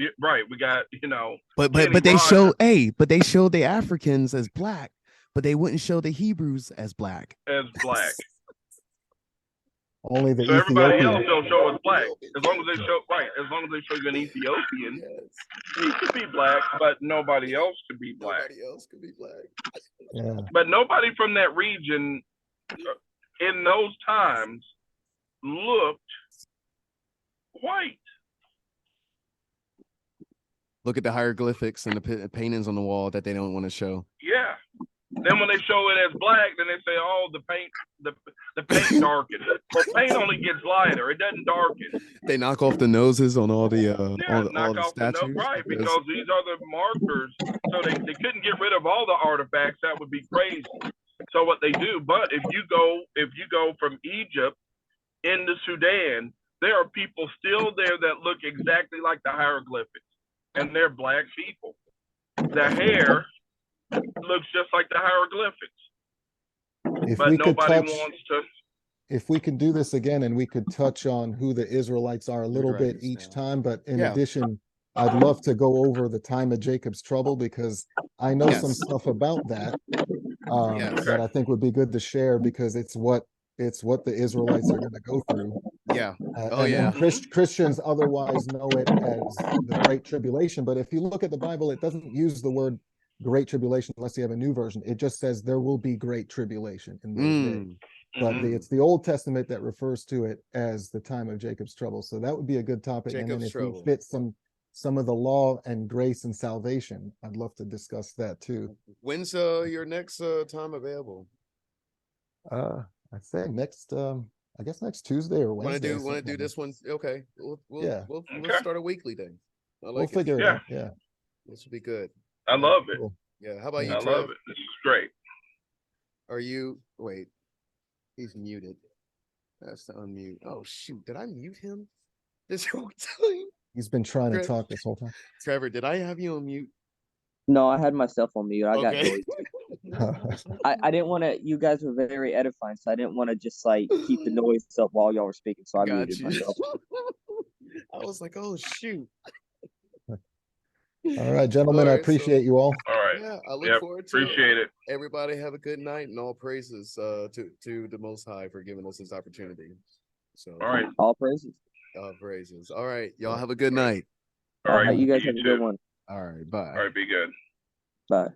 But Kenny they show Rogers but they showed the Africans as black, but they wouldn't show the Hebrews as black. as black. Only the So everybody else Ethiopian. they'll show as black. As long as they show as long as they show you an Ethiopian, he could be black, but nobody else could be black. Nobody else could be black. Yeah. But nobody from that region in those times looked white. Look at the hieroglyphics and the paintings on the wall that they don't want to show. Yeah. Then when they show it as black, then they say, "Oh, the paint darkens." Well, paint only gets lighter; it doesn't darken. They knock off the noses on all the Knock off the statues, right, because these are the markers. So they couldn't get rid of all the artifacts. That would be crazy. So what they do, but if you go from Egypt into Sudan, there are people still there that look exactly like the hieroglyphics, and they're black people. The hair looks just like the hieroglyphics, but nobody wants to. If we could do this again and we could touch on who the Israelites are a little bit each time, but in addition, I'd love to go over the time of Jacob's trouble, because I know some stuff about that that I think would be good to share, because it's what the Israelites are going to go through. Christians otherwise know it as the Great Tribulation, but if you look at the Bible, it doesn't use the word Great Tribulation unless you have a new version. It just says there will be great tribulation in those days. But it's the Old Testament that refers to it as the time of Jacob's trouble. So that would be a good topic. And then if we fit some of the law and grace and salvation, I'd love to discuss that too. When's your next time available? I say next I guess next Tuesday or Wednesday. Want to do this one? Okay. We'll start a weekly thing. We'll figure it out. Yeah. This will be good. I love it. Cool. Yeah. How about you, I Trev? love it. This is great. Are you wait? He's muted. That's to unmute. Oh shoot! Did I mute him this whole time? He's been trying to talk this whole time. Trevor, did I have you on mute? No, I had myself on mute. I got noise. I didn't want to. You guys were very edifying, so I didn't want to just like keep the noise up while y'all were speaking. So I muted myself. I was like, oh shoot. All right, gentlemen, I appreciate you all. All right. Yeah, I look forward to appreciate it. Everybody have a good night, and all praises to the Most High for giving us this opportunity. So all right. All praises. All praises. All right. Y'all have a good night. All right. You guys have a good one. All right. Bye. All right. Be good. Bye.